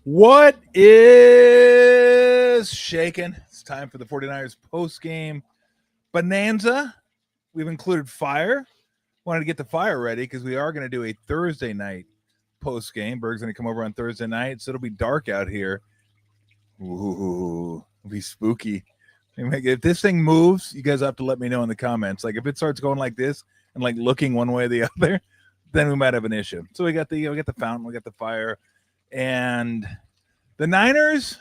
What is shaking? It's time for the 49ers post-game bonanza. We've included fire. Wanted to get the fire ready because we are going to do a Thursday night post-game. Berg's going to come over on Thursday night, so it'll be dark out here. Ooh, it'll be spooky. If this thing moves, you guys have to let me know in the comments. Like if it starts going like this and like looking one way or the other, then we might have an issue. So we got the fountain, we got the fire. And the Niners,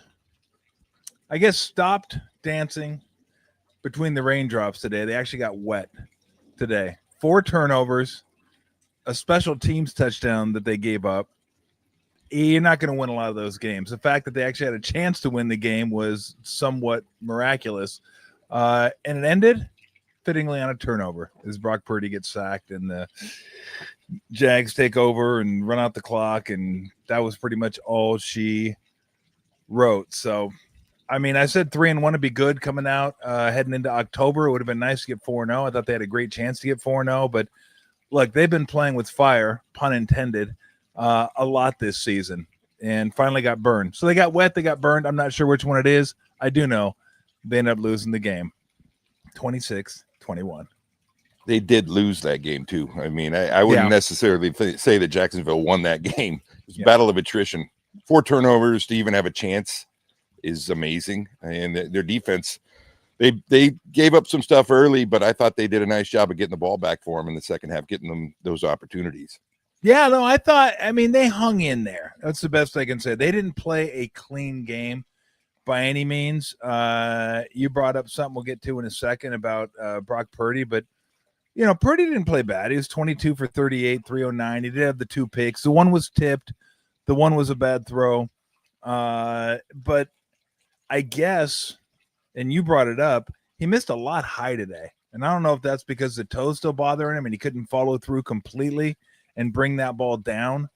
I guess, stopped dancing between the raindrops today. They actually got wet today. 4 turnovers, a special teams touchdown that they gave up. You're not going to win a lot of those games. The fact that they actually had a chance to win the game was somewhat miraculous. And it ended fittingly on a turnover as Brock Purdy gets sacked and the Jags take over and run out the clock, and that was pretty much all she wrote. So, I mean, I said 3-1 would be good coming out, heading into October. It would have been nice to get 4-0. I thought they had a great chance to get 4-0, but look, they've been playing with fire, pun intended, a lot this season, and finally got burned. So they got wet, they got burned. I'm not sure which one it is. I do know they ended up losing the game, 26-21. They did lose that game too. I mean, I wouldn't necessarily say that Jacksonville won that game. It was a battle of attrition. 4 turnovers to even have a chance is amazing. And their defense, they gave up some stuff early, but I thought they did a nice job of getting the ball back for them in the second half, getting them those opportunities. Yeah, no, I mean, they hung in there. That's the best I can say. They didn't play a clean game by any means. You brought up something we'll get to in a second about Brock Purdy, but you know, Purdy didn't play bad. He was 22 for 38, 309. He did have the 2 picks. The one was tipped. The one was a bad throw. But I guess, and you brought it up, he missed a lot high today. And I don't know if that's because the toe's still bothering him and he couldn't follow through completely and bring that ball down.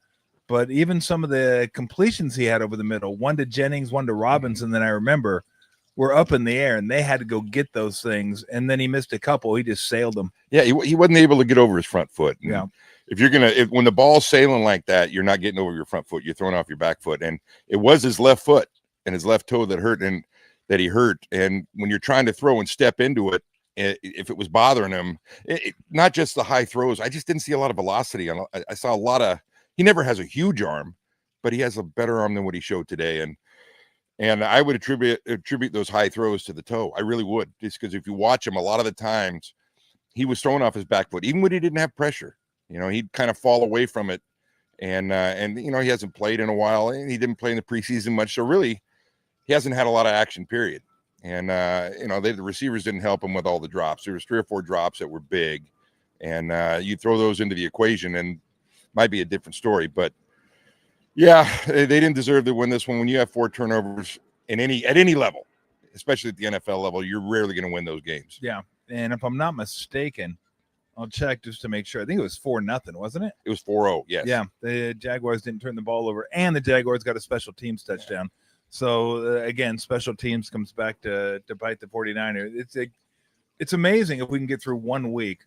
But even some of the completions he had over the middle, one to Jennings, one to Robinson, that I remember, were up in the air, and they had to go get those things. And then he missed a couple. He just sailed them. Yeah, he wasn't able to get over his front foot. And yeah. When the ball's sailing like that, you're not getting over your front foot. You're throwing off your back foot. And it was his left foot and his left toe that hurt and that he hurt. And when you're trying to throw and step into it, if it was bothering him, not just the high throws, I just didn't see a lot of velocity. I saw a lot of, he never has a huge arm, but he has a better arm than what he showed today. And I would attribute those high throws to the toe. I really would, just because if you watch him, a lot of the times he was throwing off his back foot, even when he didn't have pressure. You know, he'd kind of fall away from it. And you know, he hasn't played in a while, and he didn't play in the preseason much. So really, he hasn't had a lot of action, period. And, you know, the receivers didn't help him with all the drops. There was 3 or 4 drops that were big. And you throw those into the equation and might be a different story. But yeah, they didn't deserve to win this one. When you have 4 turnovers at any level, especially at the NFL level, you're rarely going to win those games. Yeah, and if I'm not mistaken, I'll check just to make sure. I think it was 4-0, wasn't it? It was 4-0, yes. Yeah, the Jaguars didn't turn the ball over, and the Jaguars got a special teams touchdown. So, again, special teams comes back to bite the 49ers. It's amazing if we can get through 1 week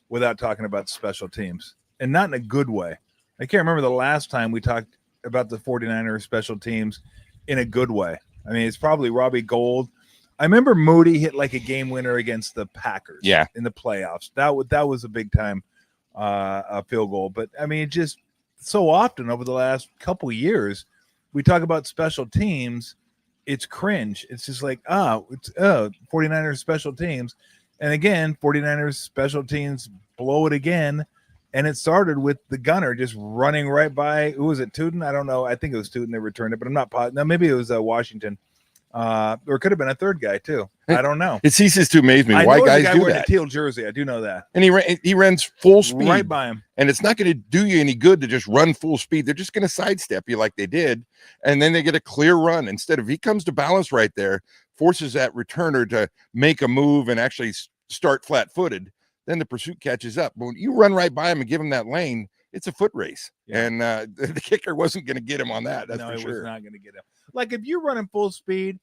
without talking about special teams, and not in a good way. I can't remember the last time we talked about the 49ers special teams in a good way. I mean, it's probably Robbie Gould. I remember Moody hit like a game winner against the Packers in the playoffs. That was a big time field goal. But I mean, just so often over the last couple of years, we talk about special teams. It's cringe. It's just like, 49ers special teams. And again, 49ers special teams blow it again. And it started with the gunner just running right by, who was it, Tootin? I don't know. I think it was Tootin that returned it, but I'm not positive. No, maybe it was Washington. Or it could have been a third guy, too. I don't know. It ceases to amaze me why guys do wearing that. A teal jersey. I do know that. And he runs full speed. Right by him. And it's not going to do you any good to just run full speed. They're just going to sidestep you like they did. And then they get a clear run. Instead of, he comes to balance right there, forces that returner to make a move and actually start flat-footed. Then the pursuit catches up. But when you run right by him and give him that lane, it's a foot race. Yeah. And the kicker wasn't going to get him on that. That's for sure. Was not going to get him. Like if you're running full speed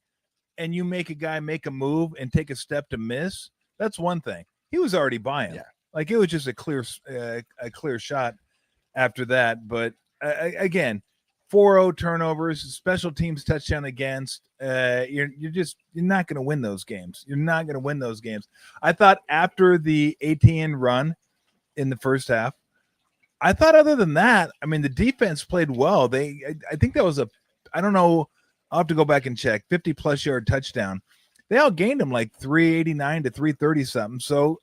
and you make a guy make a move and take a step to miss, that's one thing. He was already by him. Yeah. Like it was just a clear shot after that. But again, 4-0 turnovers, special teams touchdown against. You're not going to win those games. You're not going to win those games. I thought after the ATN run in the first half, I thought other than that, I mean, the defense played well. I think that was I don't know, I'll have to go back and check, 50-plus yard touchdown. They outgained them like 389 to 330 something. So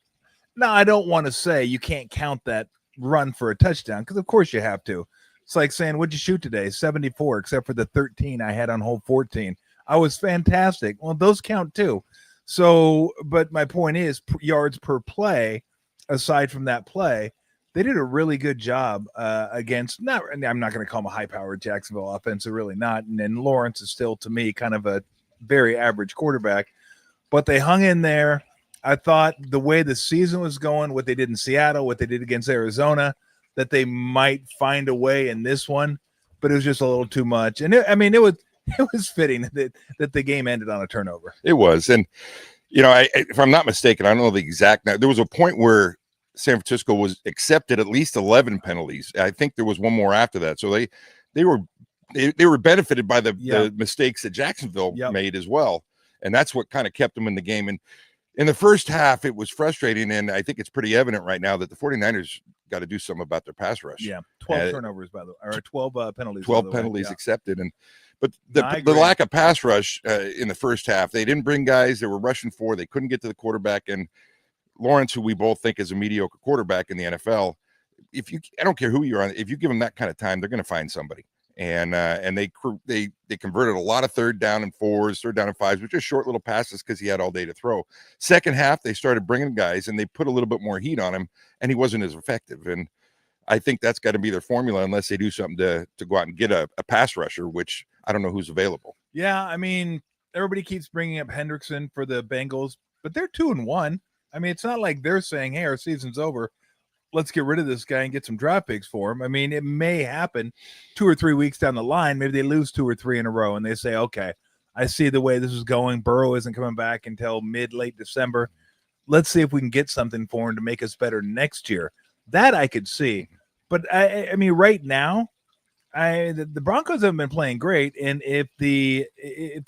now I don't want to say you can't count that run for a touchdown because of course you have to. It's like saying, what'd you shoot today? 74, except for the 13 I had on hole 14. I was fantastic. Well, those count too. So, but my point is yards per play, aside from that play, they did a really good job against, I'm not going to call them a high-powered Jacksonville offense, they're really not. And then Lawrence is still, to me, kind of a very average quarterback. But they hung in there. I thought the way the season was going, what they did in Seattle, what they did against Arizona, that they might find a way in this one, but it was just a little too much. And it was fitting that the game ended on a turnover. It was. And, if I'm not mistaken, I don't know the exact now. There was a point where San Francisco was accepted at least 11 penalties. I think there was one more after that. So they were benefited by the mistakes that Jacksonville made as well. And that's what kind of kept them in the game. And in the first half, it was frustrating. And I think it's pretty evident right now that the 49ers got to do something about their pass rush. Yeah. 12 turnovers, by the way, or 12 penalties. 12 penalties accepted. But the lack of pass rush in the first half, they didn't bring guys they were rushing for. They couldn't get to the quarterback. And Lawrence, who we both think is a mediocre quarterback in the NFL, I don't care who you're on, if you give them that kind of time, they're going to find somebody. And they converted a lot of third down and 4s, third down and 5s, with just short little passes because he had all day to throw. Second half, they started bringing guys and they put a little bit more heat on him, and he wasn't as effective. And I think that's got to be their formula unless they do something to go out and get a pass rusher, which I don't know who's available. Yeah, I mean, everybody keeps bringing up Hendrickson for the Bengals, but they're 2-1. I mean, it's not like they're saying, hey, our season's over. Let's get rid of this guy and get some draft picks for him. I mean, it may happen 2 or 3 weeks down the line. Maybe they lose 2 or 3 in a row and they say, okay, I see the way this is going. Burrow isn't coming back until late December. Let's see if we can get something for him to make us better next year. That I could see. But I mean, right now, the Broncos haven't been playing great. And if the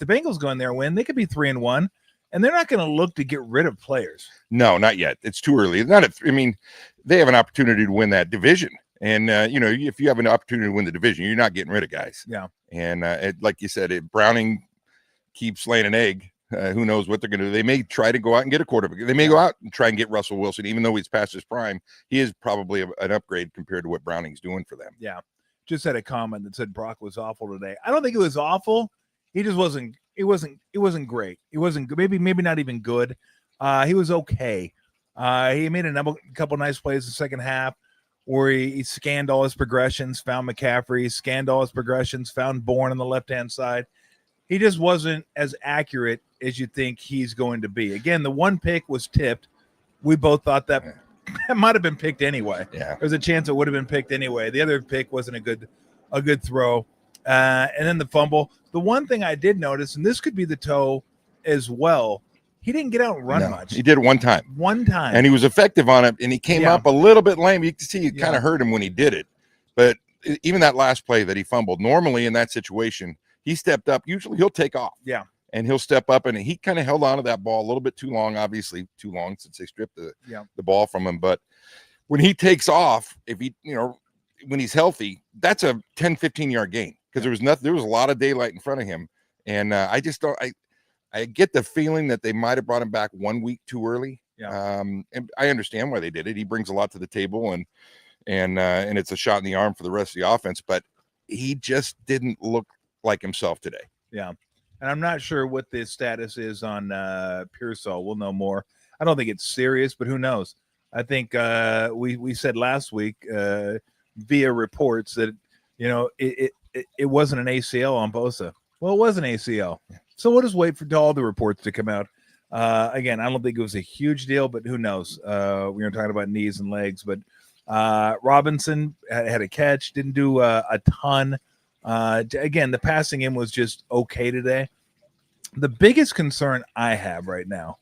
Bengals go in there and win, they could be 3-1. And they're not going to look to get rid of players. No, not yet. It's too early. They have an opportunity to win that division. And, if you have an opportunity to win the division, you're not getting rid of guys. Yeah. And like you said, if Browning keeps laying an egg, who knows what they're going to do. They may try to go out and get a quarterback. They may go out and try and get Russell Wilson, even though he's past his prime. He is probably an upgrade compared to what Browning's doing for them. Yeah. Just had a comment that said Brock was awful today. I don't think it was awful. He just wasn't. It wasn't great. It wasn't maybe not even good. He was okay. He made a couple nice plays in the second half where he scanned all his progressions, found McCaffrey, scanned all his progressions, found Bourne on the left-hand side. He just wasn't as accurate as you think he's going to be. Again, the one pick was tipped. We both thought that might have been picked anyway. Yeah. There's a chance it would have been picked anyway. The other pick wasn't a good throw. And then the fumble. The one thing I did notice, and this could be the toe as well, he didn't get out and run much. He did it one time. And he was effective on it, and he came up a little bit lame. You can see it kind of hurt him when he did it. But even that last play that he fumbled, normally in that situation, he stepped up. Usually he'll take off. Yeah. And he'll step up, and he kind of held on to that ball a little bit too long, obviously too long since they stripped the ball from him. But when he takes off, when he's healthy, that's a 10, 15-yard gain. Because there was a lot of daylight in front of him. And I just don't I get the feeling that they might have brought him back 1 week too early. Yeah. And I understand why they did it. He brings a lot to the table, and it's a shot in the arm for the rest of the offense, but he just didn't look like himself today. Yeah. And I'm not sure what the status is on Pearsall. We'll know more. I don't think it's serious, but who knows? I think we said last week via reports that it wasn't an ACL on Bosa. Well, it was an ACL. So we'll just wait for all the reports to come out. Again, I don't think it was a huge deal, but who knows? We were talking about knees and legs, but Robinson had a catch, didn't do a ton. Again, the passing in was just okay today. The biggest concern I have right now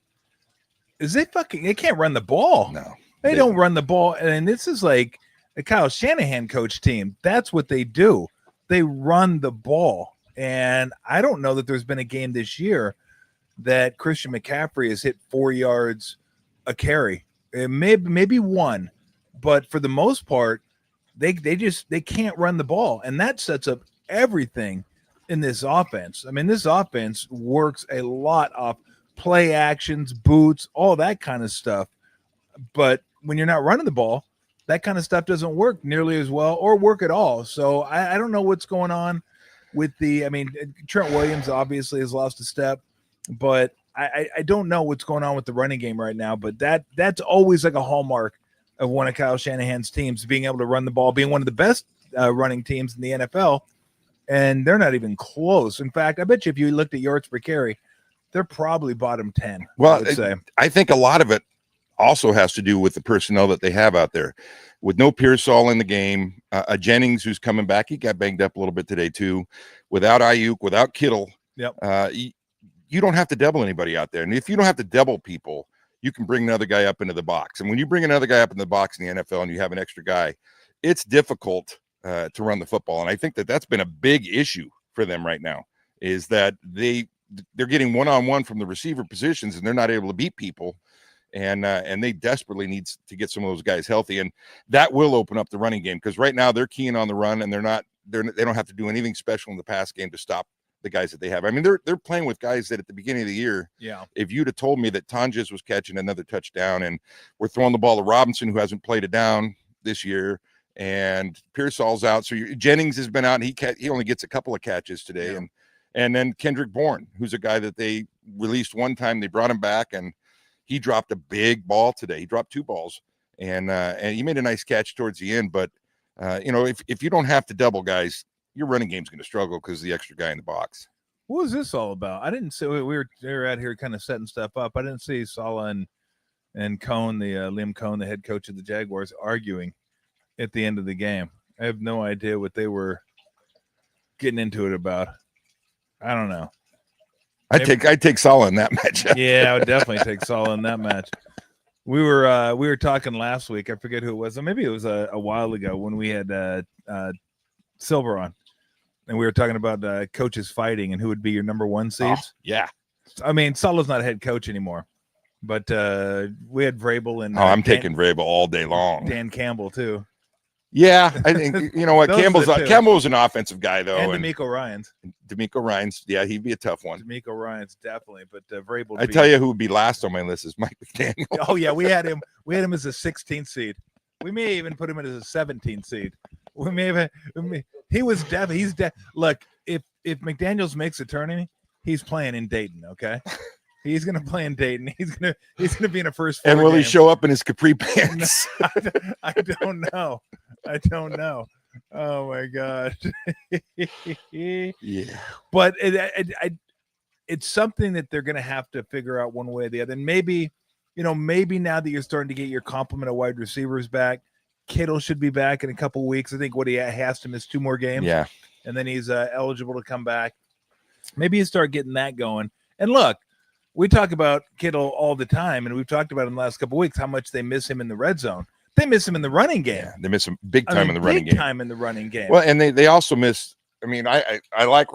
is they can't run the ball. No, they don't run the ball. And this is like a Kyle Shanahan coach team. That's what they do. they run the ball. And I don't know that there's been a game this year that Christian McCaffrey has hit 4 yards a carry. Maybe one, but for the most part, they can't run the ball, and that sets up everything in this offense. I mean, this offense works a lot off play actions, boots, all that kind of stuff. But when you're not running the ball, that kind of stuff doesn't work nearly as well or work at all. So I don't know what's going on with Trent Williams obviously has lost a step, but I don't know what's going on with the running game right now. But that's always like a hallmark of one of Kyle Shanahan's teams, being able to run the ball, being one of the best running teams in the NFL, and they're not even close. In fact, I bet you if you looked at yards per carry, they're probably bottom 10. Well, I would say. I think a lot of it also has to do with the personnel that they have out there. With no Pearsall in the game, a Jennings who's coming back, he got banged up a little bit today too. Without Ayuk, without Kittle, you don't have to double anybody out there. And if you don't have to double people, you can bring another guy up into the box. And when you bring another guy up in the box in the NFL and you have an extra guy, it's difficult to run the football. And I think that that's been a big issue for them right now, is that they're getting one-on-one from the receiver positions and they're not able to beat people. And they desperately need to get some of those guys healthy. And that will open up the running game, because right now they're keying on the run and they don't have to do anything special in the pass game to stop the guys that they have. I mean, they're playing with guys that at the beginning of the year, if you'd have told me that Tonjes was catching another touchdown and we're throwing the ball to Robinson, who hasn't played it down this year, and Pearsall's out, so Jennings has been out and he only gets a couple of catches today, and then Kendrick Bourne, who's a guy that they released one time, they brought him back and he dropped a big ball today. He dropped 2 balls and he made a nice catch towards the end. But if you don't have to double guys, your running game's going to struggle because of the extra guy in the box. What was this all about? I didn't see. We were out here kind of setting stuff up. I didn't see Saleh and Cohn, Liam Cohn, the head coach of the Jaguars, arguing at the end of the game. I have no idea what they were getting into it about. I don't know. I'd take Saleh in that match. Yeah, I would definitely take Saleh in that match. We were talking last week. I forget who it was. Maybe it was a while ago when we had Silver on, and we were talking about coaches fighting and who would be your number 1 seeds. Yeah. I mean, Saleh's not a head coach anymore, but we had Vrabel and I'm taking Vrabel all day long. Dan Campbell too. Yeah, I think you know what, Campbell's an offensive guy though, and DeMeco Ryans. Yeah, he'd be a tough one. DeMeco Ryans definitely, but Vrabel. I tell you, who would be last on my list is Mike McDaniel. Oh yeah, we had him as a 16th seed. We may even put him in as a 17th seed. He's look, if McDaniels makes a tourney, he's playing in Dayton. Okay. He's gonna play in Dayton. He's gonna be in a first. And will he show up in his capri pants? I don't know. Oh my gosh. Yeah. But it's something that they're gonna have to figure out one way or the other. And maybe now that you're starting to get your complement of wide receivers back, Kittle should be back in a couple of weeks. I think he has to miss 2 more games. Yeah. And then he's eligible to come back. Maybe you start getting that going. And look, we talk about Kittle all the time, and we've talked about in the last couple of weeks how much they miss him in the red zone. They miss him in the running game. Yeah, they miss him big time in the running game. Big time in the running game. Well, and they also miss. I mean, I like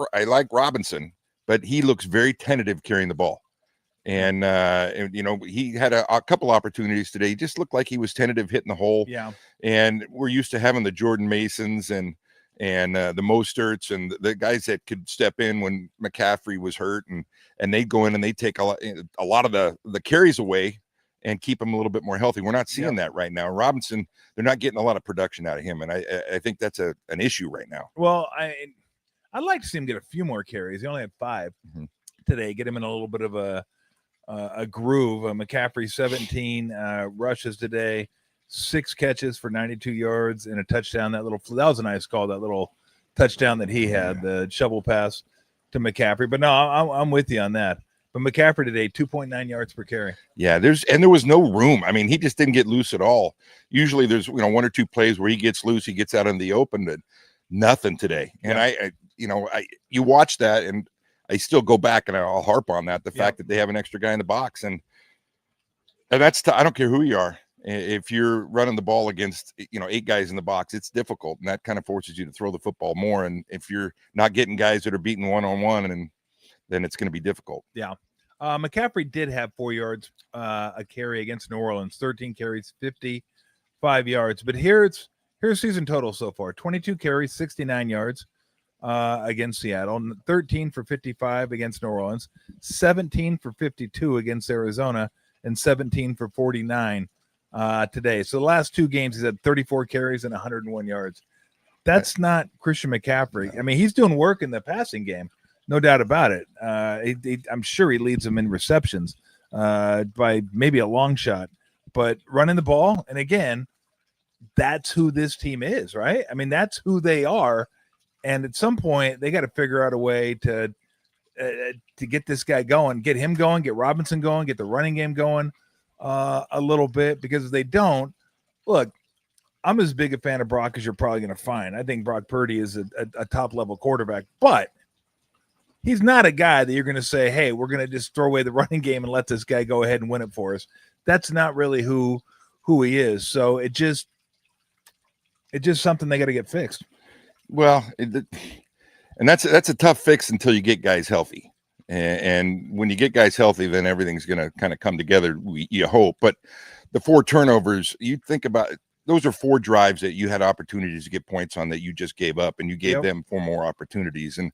Robinson, but he looks very tentative carrying the ball, and he had a couple opportunities today. He just looked like he was tentative hitting the hole. Yeah. And we're used to having the Jordan Masons and the Mosterts and the guys that could step in when McCaffrey was hurt, and they go in and they take a lot of the carries away and keep him a little bit more healthy. We're not seeing that right now. Robinson, they're not getting a lot of production out of him, and I think that's an issue right now. Well, I'd like to see him get a few more carries. He only had 5 today. Get him in a little bit of a groove. McCaffrey 17 rushes today, 6 catches for 92 yards and a touchdown. That was a nice call. That little touchdown that he had, the shovel pass to McCaffrey. But no, I'm with you on that. But McCaffrey today, 2.9 yards per carry. Yeah, there was no room. I mean, he just didn't get loose at all. Usually there's 1 or 2 plays where he gets loose, he gets out in the open, but nothing today. And you watch that, and I still go back and I'll harp on that, the fact that they have an extra guy in the box, and that's I don't care who you are. If you're running the ball against 8 guys in the box, it's difficult, and that kind of forces you to throw the football more. And if you're not getting guys that are beating one-on-one, and then it's going to be difficult. Yeah. McCaffrey did have 4 yards a carry against New Orleans, 13 carries, 55 yards. But here's season total so far: 22 carries, 69 yards against Seattle, 13 for 55 against New Orleans, 17 for 52 against Arizona, and 17 for 49 today. So the last 2 games, he's had 34 carries and 101 yards. That's not Christian McCaffrey. I mean, he's doing work in the passing game, no doubt about it. I'm sure he leads them in receptions by maybe a long shot, but running the ball, and again, that's who this team is, right? I mean, that's who they are. And at some point, they got to figure out a way to get this guy going, get him going, get Robinson going, get the running game going a little bit. Because if they don't, look, I'm as big a fan of Brock as you're probably going to find. I think Brock Purdy is a top-level quarterback, but he's not a guy that you're going to say, hey, we're going to just throw away the running game and let this guy go ahead and win it for us. That's not really who he is. So it's just something they got to get fixed. Well, and that's a tough fix until you get guys healthy. And when you get guys healthy, then everything's going to kind of come together, you hope. But the 4 turnovers, you think about it, those are 4 drives that you had opportunities to get points on that you just gave up, and you gave them 4 more opportunities. And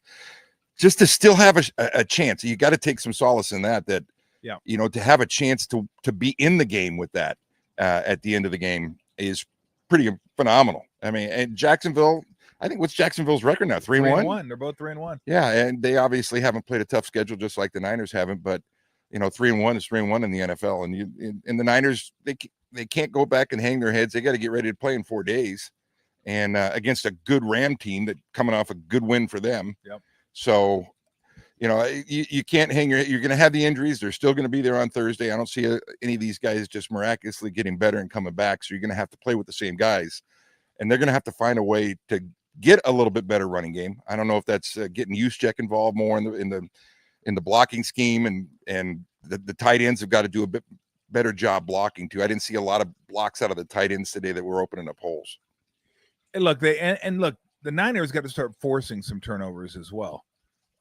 just to still have a chance, you got to take some solace in that to have a chance to be in the game with that at the end of the game is pretty phenomenal. I mean, and Jacksonville, I think, what's Jacksonville's record now? 3-1? They're both 3-1. Yeah, and they obviously haven't played a tough schedule just like the Niners haven't, but 3-1 is 3-1 in the NFL. And the Niners, they can't go back and hang their heads. They got to get ready to play in 4 days, and against a good Ram team that coming off a good win for them. Yep. So, you can't hang your head. You're going to have the injuries. They're still going to be there on Thursday. I don't see any of these guys just miraculously getting better and coming back. So you're going to have to play with the same guys, and they're going to have to find a way to get a little bit better running game. I don't know if that's getting Juszczyk involved more in the blocking scheme, and the tight ends have got to do a bit better job blocking too. I didn't see a lot of blocks out of the tight ends today that were opening up holes. And look, the Niners got to start forcing some turnovers as well.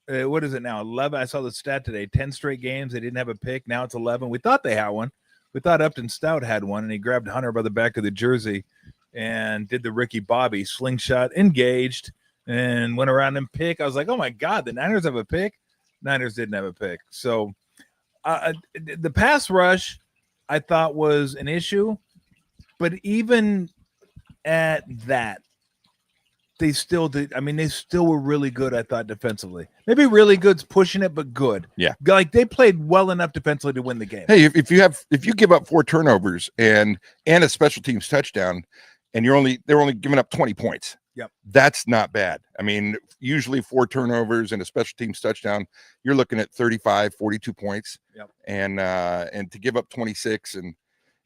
What is it now? 11. I saw the stat today. 10 straight games they didn't have a pick. Now it's 11. We thought they had one. We thought Upton Stout had one, and he grabbed Hunter by the back of the jersey and did the Ricky Bobby slingshot, engaged, and went around and pick. I was like, oh my God, the Niners have a pick? Niners didn't have a pick. So the pass rush I thought was an issue, but even at that, they still did. I mean, they still were really good, I thought, defensively. Maybe really good's pushing it, but good. Yeah. Like they played well enough defensively to win the game. Hey, if you give up 4 turnovers and a special teams touchdown, and they're only giving up 20 points. Yep. That's not bad. I mean, usually 4 turnovers and a special teams touchdown, you're looking at 35, 42 points. Yep. And to give up 26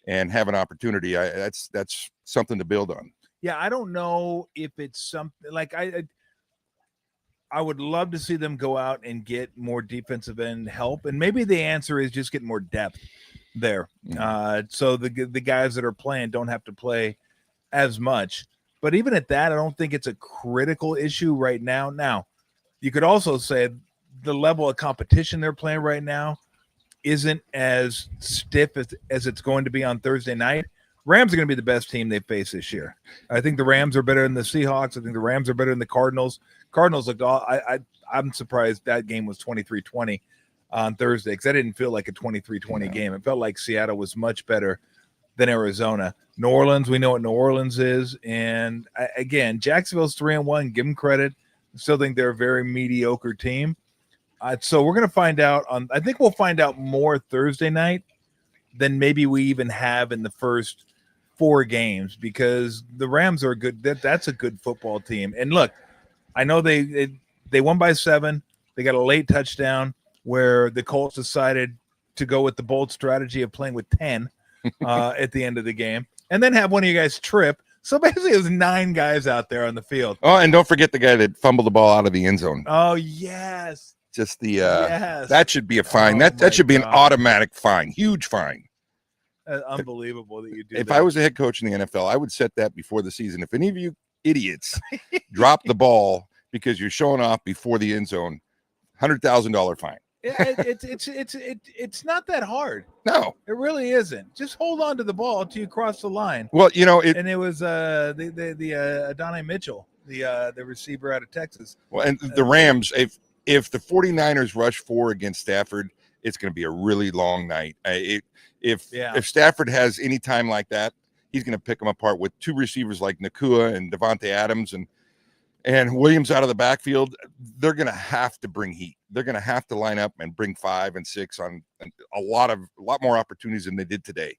and have an opportunity, that's something to build on. Yeah, I don't know if it's something like I would love to see them go out and get more defensive end help, and maybe the answer is just getting more depth there. So the guys that are playing don't have to play as much. But even at that, I don't think it's a critical issue right now. Now, you could also say the level of competition they're playing right now isn't as stiff as it's going to be on Thursday night. Rams are going to be the best team they face this year. I think the Rams are better than the Seahawks. I think the Rams are better than the Cardinals. Cardinals looked all. I'm surprised that game was 23-20 on Thursday, because I didn't feel like a 23-20 game. It felt like Seattle was much better than Arizona. New Orleans, we know what New Orleans is. And again, Jacksonville's 3-1. Give them credit. I still think they're a very mediocre team. So we're going to find out I think we'll find out more Thursday night than maybe we even have in the first 4 games, because the Rams are good. That's a good football team. And look, I know they won by 7. They got a late touchdown where the Colts decided to go with the bold strategy of playing with 10 at the end of the game, and then have one of you guys trip. So basically it was 9 guys out there on the field. Oh, and don't forget the guy that fumbled the ball out of the end zone. Oh, yes. Just that should be a fine. That should be an automatic fine. Huge fine. Unbelievable that you do If that. I was a head coach in the NFL, I would set that before the season. If any of you idiots drop the ball because you're showing off before the end zone, $100,000 fine. It's not that hard. No, it really isn't. Just hold on to the ball until you cross the line. Well, and it was the Adonai Mitchell, the receiver out of Texas. Well, and the Rams, if the 49ers rush 4 against Stafford, it's going to be a really long night. If Stafford has any time like that, he's going to pick them apart with 2 receivers like Nakua and Devontae Adams and Williams out of the backfield. They're going to have to bring heat. They're going to have to line up and bring 5 and 6 on a lot more opportunities than they did today.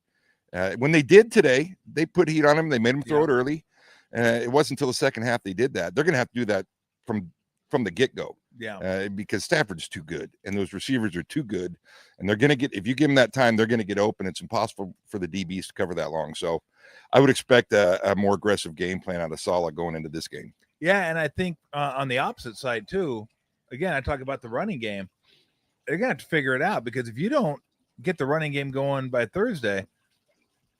When they did today, they put heat on him. They made him throw it early. It wasn't until the second half they did that. They're going to have to do that from the get-go. Because Stafford's too good and those receivers are too good, and they're going to if you give them that time, they're going to get open. It's impossible for the DBs to cover that long. So I would expect a more aggressive game plan out of Saleh going into this game. Yeah, and I think on the opposite side too, again, I talk about the running game. They're going to have to figure it out, because if you don't get the running game going by Thursday,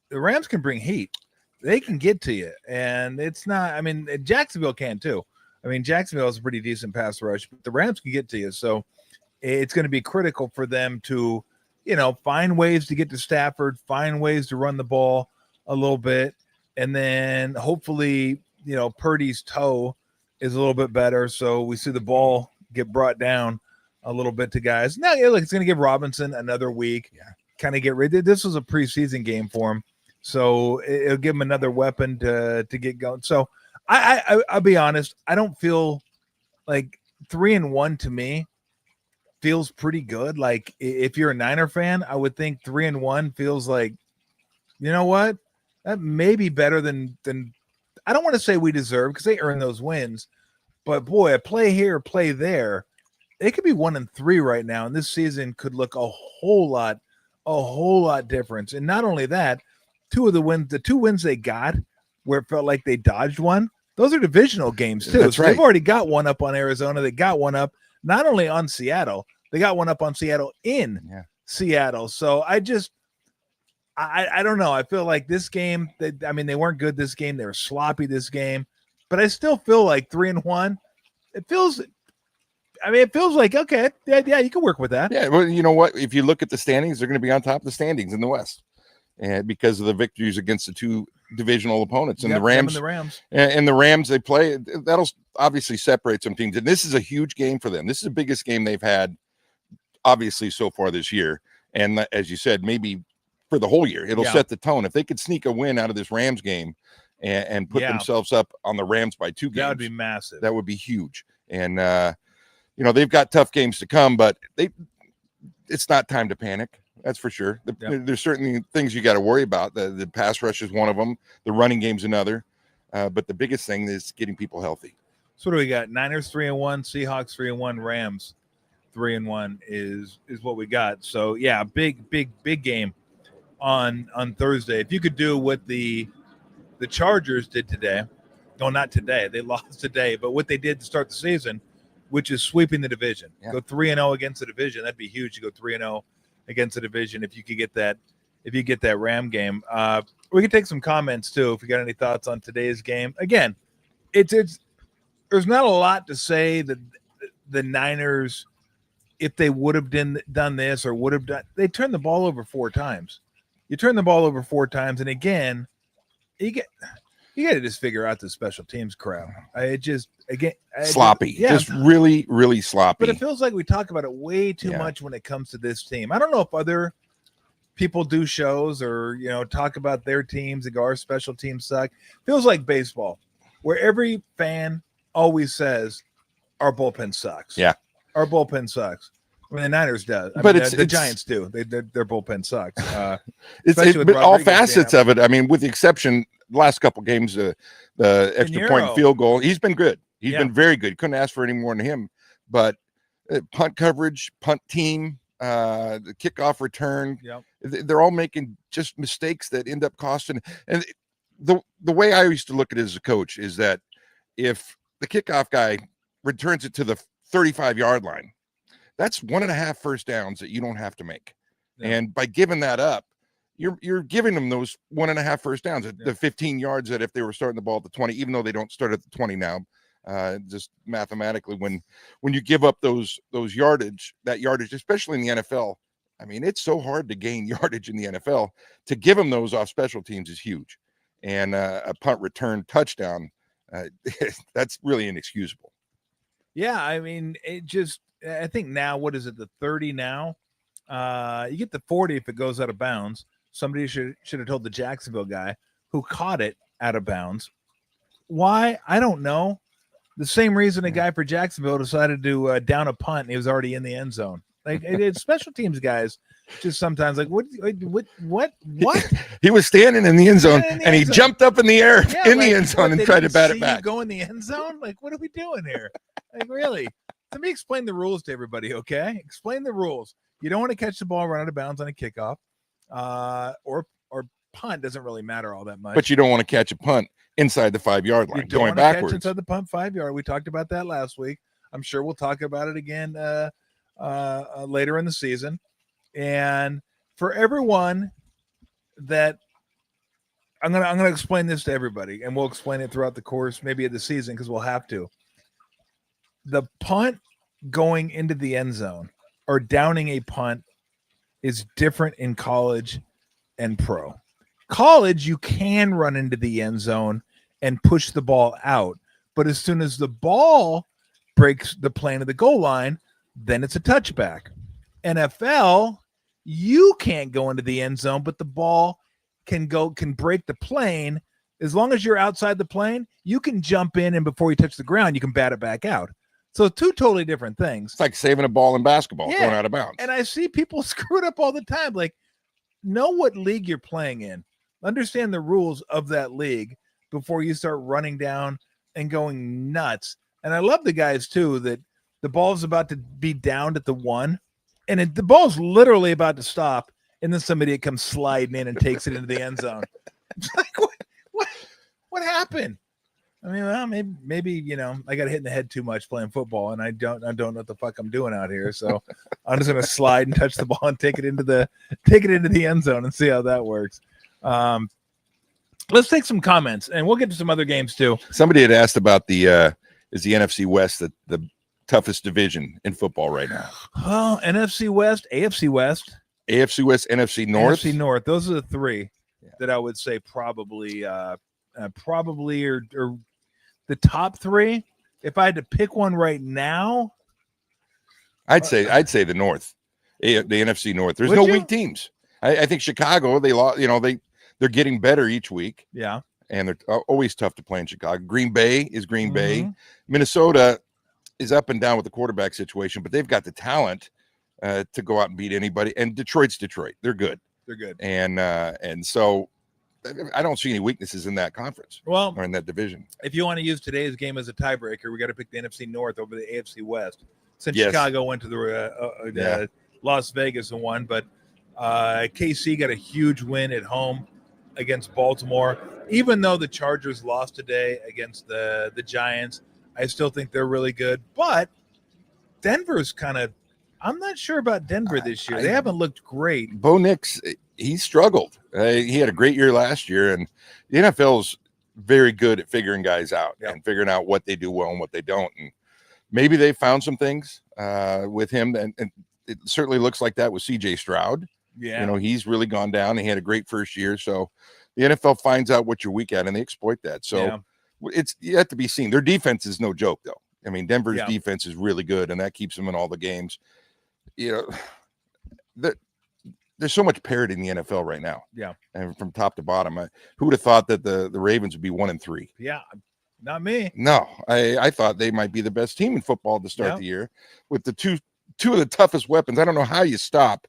the Rams can bring heat. They can get to you, and it's not. I mean, Jacksonville can too. I mean, Jacksonville is a pretty decent pass rush, but the Rams can get to you. So it's going to be critical for them to, find ways to get to Stafford, find ways to run the ball a little bit. And then hopefully, Purdy's toe is a little bit better. So we see the ball get brought down a little bit to guys. Now, look, it's going to give Robinson another week, kind of get rid of. This was a preseason game for him. So it'll give him another weapon to get going. So I'll be honest. I don't feel like 3-1 to me feels pretty good. Like, if you're a Niner fan, I would think 3-1 feels like, you know what, that may be better than I don't want to say we deserve, because they earn those wins, but boy, a play here, play there, it could be 1-3 right now, and this season could look a whole lot different. And not only that, the 2 wins they got where it felt like they dodged one, those are divisional games too. That's right. They've already got one up on Arizona. They got one up not only on Seattle, they got one up on Seattle in Seattle. So I don't know. I feel like this game, they weren't good this game. They were sloppy this game, but I still feel like 3-1. It feels like, okay, yeah, you can work with that. Yeah, well, you know what? If you look at the standings, they're going to be on top of the standings in the West, and because of the victories against the 2 divisional opponents, and the Rams and the Rams they play, that'll obviously separate some teams. And this is a huge game for them. This is the biggest game they've had, obviously, so far this year. And as you said, maybe for the whole year, it'll set the tone. If they could sneak a win out of this Rams game and put themselves up on the Rams by 2 games, that would be massive. That would be huge. And they've got tough games to come, but it's not time to panic. That's for sure. There's certainly things you got to worry about. The pass rush is one of them. The running game's another. But the biggest thing is getting people healthy. So what do we got? Niners 3-1, Seahawks 3-1, Rams 3-1 is what we got. So yeah, big game on Thursday. If you could do what the Chargers did today, no, not today. They lost today, but what they did to start the season, which is sweeping the division. Go 3-0 against the division. That'd be huge. You go 3-0 against the division if you could get that. If you get that Ram game, we can take some comments too. If you got any thoughts on today's game, again, it's there's not a lot to say that the Niners, if they would have done this or would have done, they turned the ball over 4 times. You turn the ball over 4 times, and again, you got to just figure out the special teams crap. Sloppy, just really, really sloppy. But it feels like we talk about it way too much when it comes to this team. I don't know if other people do shows or talk about their teams and go, our special teams suck. Feels like baseball, where every fan always says our bullpen sucks. Yeah, our bullpen sucks. I mean, the Niners does, but the Giants do. Their bullpen sucks. But all facets of it. I mean, with the exception, the last couple games, the extra point field goal, he's been good. He's been very good. Couldn't ask for any more than him. But punt coverage, punt team, the kickoff return, they're all making just mistakes that end up costing. And the way I used to look at it as a coach is that if the kickoff guy returns it to the 35-yard line, that's 1.5 first downs that you don't have to make. And by giving that up, you're giving them those 1.5 first downs, the 15 yards that if they were starting the ball at the 20, even though they don't start at the 20 now, just mathematically, when you give up those yardage, especially in the NFL, I mean, it's so hard to gain yardage in the NFL. To give them those off special teams is huge, and a punt return touchdown, that's really inexcusable. Yeah, I mean, I think now, what is it, the 30 now? You get the 40 if it goes out of bounds. Somebody should have told the Jacksonville guy who caught it out of bounds. Why? I don't know. The same reason a guy for Jacksonville decided to down a punt and he was already in the end zone. Like, it's special teams guys just sometimes like, what? He was standing in the end zone and he jumped up in the air in the end zone and tried to bat it back. Go in the end zone? Like, what are we doing here? Like, really? Let me explain the rules to everybody, okay? Explain the rules. You don't want to catch the ball run out of bounds on a kickoff, or punt doesn't really matter all that much. But you don't want to catch a punt inside the 5-yard line, going backwards. Catch inside the punt 5-yard. We talked about that last week. I'm sure we'll talk about it again later in the season. And for everyone that I'm gonna explain this to everybody, and we'll explain it throughout the course, maybe of the season, because we'll have to. The punt going into the end zone or downing a punt is different in college and pro. College, you can run into the end zone and push the ball out, but as soon as the ball breaks the plane of the goal line, then it's a touchback. NFL, you can't go into the end zone, but the ball can break the plane. As long as you're outside the plane, you can jump in, and before you touch the ground, you can bat it back out. So two totally different things. It's like saving a ball in basketball, going out of bounds. And I see people screw it up all the time. Like, know what league you're playing in. Understand the rules of that league before you start running down and going nuts. And I love the guys, too, that the ball's about to be downed at the 1, and the ball's literally about to stop, and then somebody comes sliding in and takes it into the end zone. It's like, what happened? I mean, well, maybe I got hit in the head too much playing football, and I don't know what the fuck I'm doing out here. So I'm just gonna slide and touch the ball and take it into the end zone and see how that works. Let's take some comments, and we'll get to some other games too. Somebody had asked about is the NFC West the toughest division in football right now? Oh, NFC West, AFC West, NFC North. NFC North. Those are the three that I would say probably are the top three. If I had to pick one right now, I'd say the North, the NFC North. There's no weak teams. I think Chicago, they lost. They're getting better each week. Yeah, and they're always tough to play in Chicago. Green Bay is Green Bay. Minnesota is up and down with the quarterback situation, but they've got the talent to go out and beat anybody. And Detroit's Detroit. They're good. And so I don't see any weaknesses in that conference. Well, or in that division. If you want to use today's game as a tiebreaker, we got to pick the NFC North over the AFC West. Since Chicago went to the Las Vegas and won, but KC got a huge win at home against Baltimore. Even though the Chargers lost today against the Giants, I still think they're really good. But Denver's I'm not sure about Denver this year. They haven't looked great. Bo Nix, he struggled. He had a great year last year, and the NFL's very good at figuring guys out and figuring out what they do well and what they don't. And maybe they found some things with him, and it certainly looks like that with CJ Stroud. Yeah, he's really gone down. He had a great first year, so the NFL finds out what you're weak at, and they exploit that. So it's yet to be seen. Their defense is no joke, though. I mean, Denver's defense is really good, and that keeps them in all the games. There's so much parity in the NFL right now. Yeah, and from top to bottom, who would have thought that the Ravens would be 1-3? Yeah, not me. No, I thought they might be the best team in football to start the year with the two of the toughest weapons. I don't know how you stop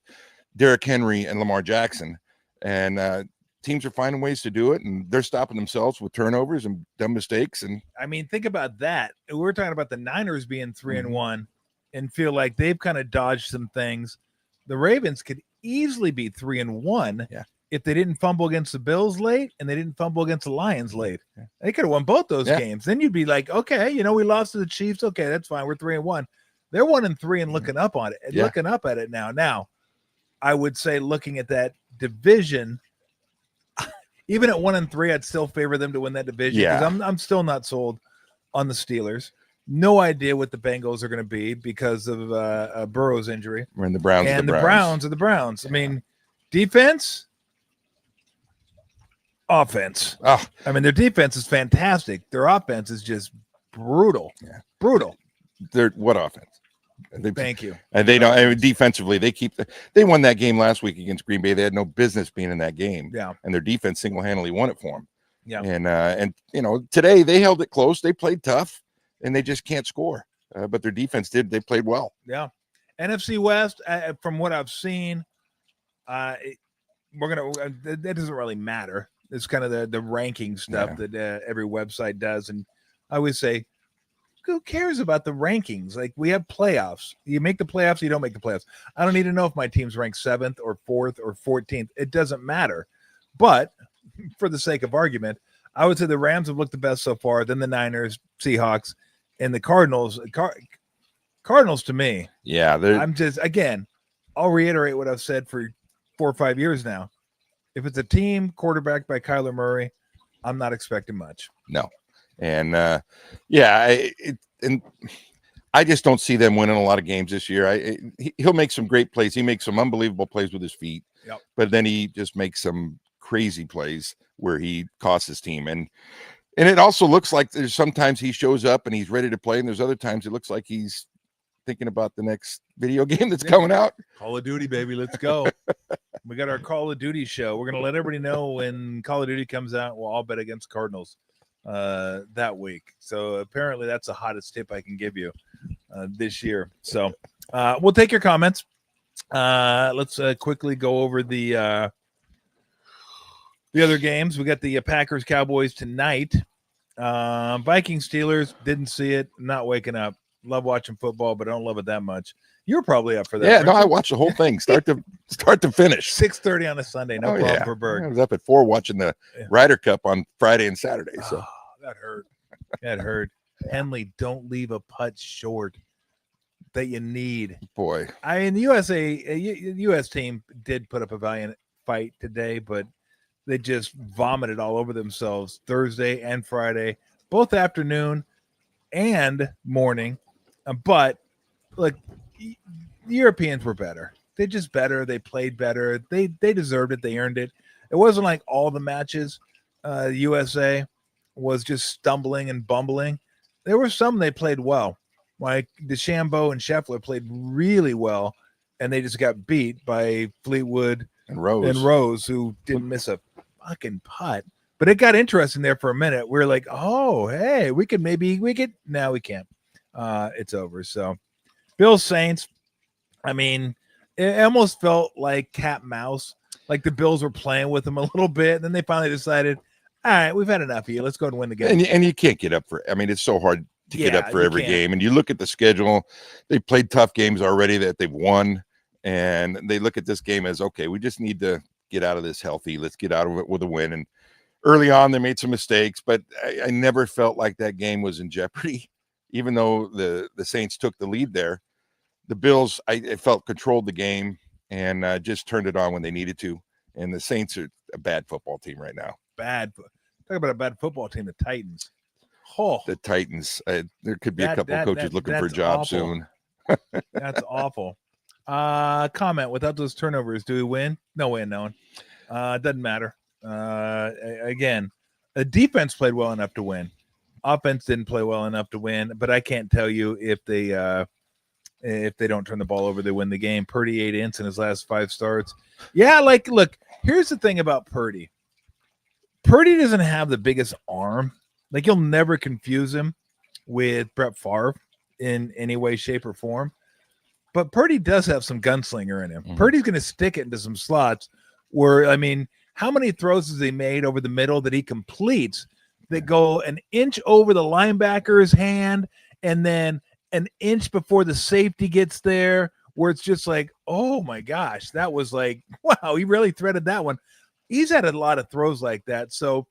Derrick Henry and Lamar Jackson, and teams are finding ways to do it, and they're stopping themselves with turnovers and dumb mistakes. And I mean, think about that. We're talking about the Niners being 3-1 and feel like they've kind of dodged some things. The Ravens could easily be 3-1 if they didn't fumble against the Bills late and they didn't fumble against the Lions late. They could have won both those games. Then you'd be like, okay, we lost to the Chiefs. Okay, that's fine. We're 3-1. They're 1-3 and looking up on it, looking up at it now. Now, I would say looking at that division, even at 1-3, I'd still favor them to win that division because I'm still not sold on the Steelers. No idea what the Bengals are going to be because of Burrow's injury. And the Browns are the Browns. I mean, defense, offense. Oh. I mean, their defense is fantastic. Their offense is just brutal. Yeah. Brutal. What offense? Thank you. And they don't. I mean, defensively, they won that game last week against Green Bay. They had no business being in that game. Yeah. And their defense single-handedly won it for them. Yeah. And today they held it close. They played tough, and they just can't score. But their defense did. They played well. Yeah. NFC West, from what I've seen, that doesn't really matter. It's kind of the ranking stuff that every website does, and I always say, who cares about the rankings? Like, we have playoffs. You make the playoffs, you don't make the playoffs. I don't need to know if my team's ranked 7th or 4th or 14th. It doesn't matter. But for the sake of argument, I would say the Rams have looked the best so far, then the Niners, Seahawks, and the Cardinals. Cardinals to me. Yeah. I'm just, again, I'll reiterate what I've said for 4 or 5 years now. If it's a team quarterbacked by Kyler Murray, I'm not expecting much. No. And and I just don't see them winning a lot of games this year. He'll make some great plays. He makes some unbelievable plays with his feet, but then he just makes some crazy plays where he costs his team. And it also looks like there's sometimes he shows up and he's ready to play, and there's other times it looks like he's thinking about the next video game that's coming out. Call of Duty, baby. Let's go. We got our Call of Duty show. We're going to let everybody know when Call of Duty comes out. We'll all bet against Cardinals that week. So apparently that's the hottest tip I can give you this year. So we'll take your comments. Let's quickly go over the other games. We got the Packers Cowboys tonight. Vikings Steelers, didn't see it. Not waking up. Love watching football, but I don't love it that much. You're probably up for that. Yeah, right? no, I watched the whole thing, start to finish. 6:30 on a Sunday, no problem for Berg. I was up at 4 watching the Ryder Cup on Friday and Saturday. So that hurt. That hurt. Henley, don't leave a putt short that you need. Boy, I mean, the U.S. team did put up a valiant fight today, but they just vomited all over themselves Thursday and Friday, both afternoon and morning. But look, the Europeans were better. They just better. They played better. They deserved it. They earned it. It wasn't like all the matches USA was just stumbling and bumbling. There were some they played well. Like DeChambeau and Scheffler played really well, and they just got beat by Fleetwood and Rose, who didn't miss a fucking putt. But it got interesting there for a minute. We were like, oh, hey, we could. Now we can't. It's over. So Bills Saints, I mean, it almost felt like cat mouse. Like the Bills were playing with them a little bit. And then they finally decided, all right, we've had enough of you. Let's go and win the game. And you can't get up for – I mean, it's so hard to get up for every game. And you look at the schedule. They played tough games already that they've won. And they look at this game as, okay, we just need to get out of this healthy. Let's get out of it with a win. And early on, they made some mistakes. But I never felt like that game was in jeopardy, even though the Saints took the lead there. The Bills, I felt, controlled the game and just turned it on when they needed to. And the Saints are a bad football team right now. Talk about a bad football team, the Titans. Oh, the Titans. There could be a couple coaches looking for a job soon. That's awful. Comment, without those turnovers, do we win? No way in knowing. Doesn't matter. Again, the defense played well enough to win. Offense didn't play well enough to win, but I can't tell you if they don't turn the ball over, they win the game. Purdy 8 ints in his last 5 starts. Yeah, like, look, here's the thing about Purdy. Purdy doesn't have the biggest arm. Like, you'll never confuse him with Brett Favre in any way, shape, or form. But Purdy does have some gunslinger in him. Mm-hmm. Purdy's going to stick it into some slots where, I mean, how many throws has he made over the middle that he completes that go an inch over the linebacker's hand and then an inch before the safety gets there, where it's just like, oh my gosh, that was like, wow, he really threaded that one. He's had a lot of throws like that. So,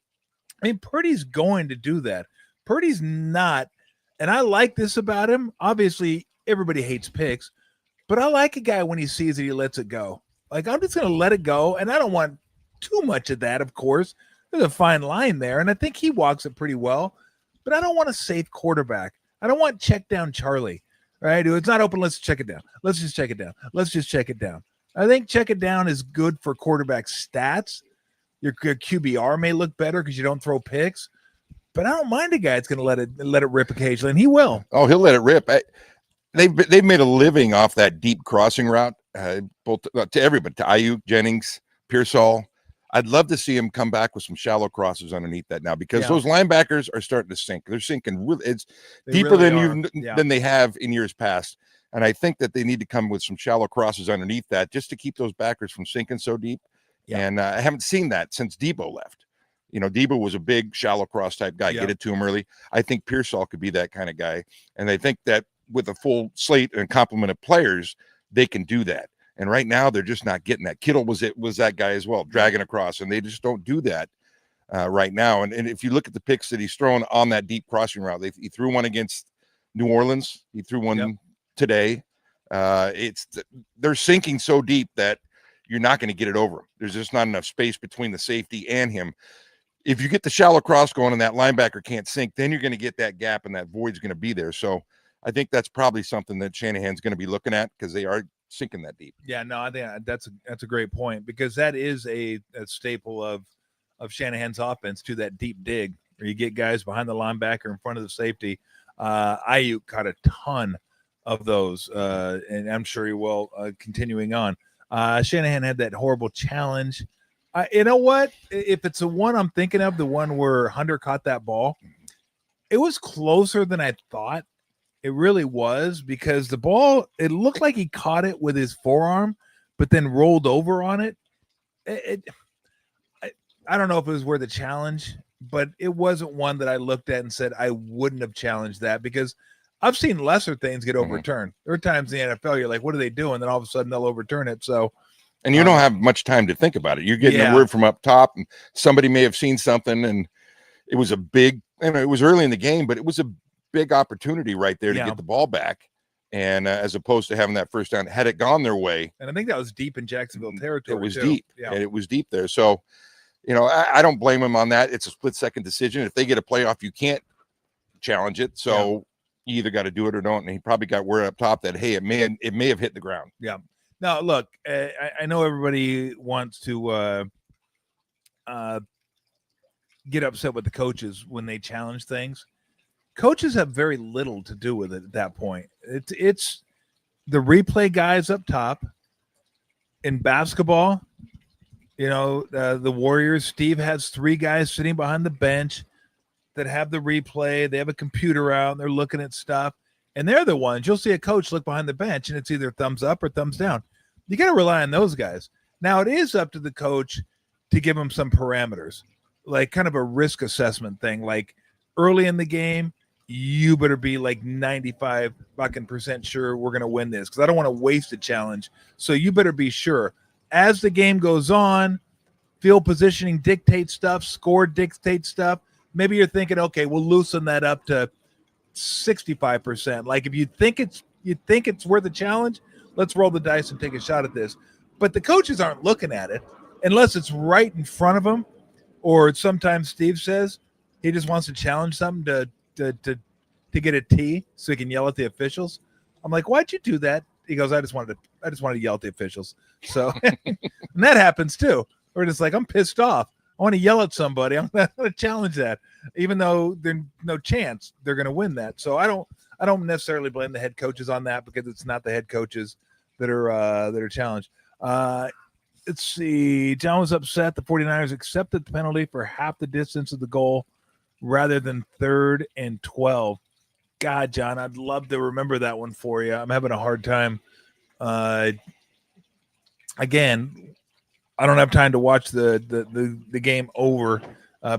I mean, Purdy's going to do that. Purdy's not, and I like this about him. Obviously, everybody hates picks, but I like a guy when he sees it, he lets it go. Like, I'm just going to let it go. And I don't want too much of that, of course. There's a fine line there. And I think he walks it pretty well. But I don't want a safe quarterback. I don't want check down Charlie, right? It's not open. Let's check it down. Let's just check it down. Let's just check it down. I think check it down is good for quarterback stats. Your QBR may look better because you don't throw picks. But I don't mind a guy that's going to let it rip occasionally, and he will. Oh, he'll let it rip. They've made a living off that deep crossing route, both to everybody, to Ayuk, Jennings, Pearsall. I'd love to see him come back with some shallow crosses underneath that now, because those linebackers are starting to sink. They're sinking really. It's deeper really than they have in years past, and I think that they need to come with some shallow crosses underneath that just to keep those backers from sinking so deep. Yeah. And I haven't seen that since Debo left. You know, Debo was a big shallow cross type guy. Get it to him early. I think Pearsall could be that kind of guy, and I think that with a full slate and complement of players, they can do that. And right now, they're just not getting that. Kittle was that guy as well, dragging across, and they just don't do that right now. And if you look at the picks that he's thrown on that deep crossing route, he threw one against New Orleans. He threw one today. They're sinking so deep that you're not going to get it over him. There's just not enough space between the safety and him. If you get the shallow cross going and that linebacker can't sink, then you're going to get that gap, and that void's going to be there. So I think that's probably something that Shanahan's going to be looking at, because they are sinking that deep. Yeah, no, I think that's a great point, because that is a staple of Shanahan's offense, to that deep dig where you get guys behind the linebacker in front of the safety. Ayuk caught a ton of those, and I'm sure he will continuing on. Shanahan had that horrible challenge. You know what? If it's the one I'm thinking of, the one where Hunter caught that ball, it was closer than I thought. It really was, because the ball, it looked like he caught it with his forearm, but then rolled over on it. I don't know if it was worth a challenge, but it wasn't one that I looked at and said I wouldn't have challenged that, because I've seen lesser things get overturned. There are times in the NFL you're like, what are they doing? Then all of a sudden they'll overturn it. So, and you don't have much time to think about it. You're getting a word from up top, and somebody may have seen something, and it was a big, it was early in the game, but it was a big opportunity right there to get the ball back. And as opposed to having that first down, had it gone their way. And I think that was deep in Jacksonville territory. It was deep. Yeah. And it was deep there. So, I don't blame him on that. It's a split-second decision. If they get a playoff, you can't challenge it. So you either got to do it or don't. And he probably got word up top that, hey, it may have hit the ground. Yeah. Now, look, I know everybody wants to get upset with the coaches when they challenge things. Coaches have very little to do with it at that point. It's the replay guys up top. In basketball, the Warriors, Steve has 3 guys sitting behind the bench that have the replay. They have a computer out, and they're looking at stuff. And they're the ones, you'll see a coach look behind the bench, and it's either thumbs up or thumbs down. You got to rely on those guys. Now, it is up to the coach to give them some parameters, like kind of a risk assessment thing. Like early in the game, you better be like 95% sure we're going to win this, because I don't want to waste a challenge. So you better be sure. As the game goes on, field positioning dictates stuff, score dictates stuff. Maybe you're thinking, okay, we'll loosen that up to 65%. Like if you think it's worth a challenge, let's roll the dice and take a shot at this. But the coaches aren't looking at it unless it's right in front of them, or sometimes Steve says he just wants to challenge something to get a T so he can yell at the officials. I'm like, why'd you do that? He goes, I just wanted to yell at the officials. So and that happens too. Or just like, I'm pissed off. I want to yell at somebody. I'm going to challenge that, even though there's no chance they're going to win that. So I don't necessarily blame the head coaches on that, because it's not the head coaches that are challenged. Let's see. John was upset the 49ers accepted the penalty for half the distance of the goal rather than 3rd and 12. God, John, I'd love to remember that one for you. I'm having a hard time. Again, I don't have time to watch the game over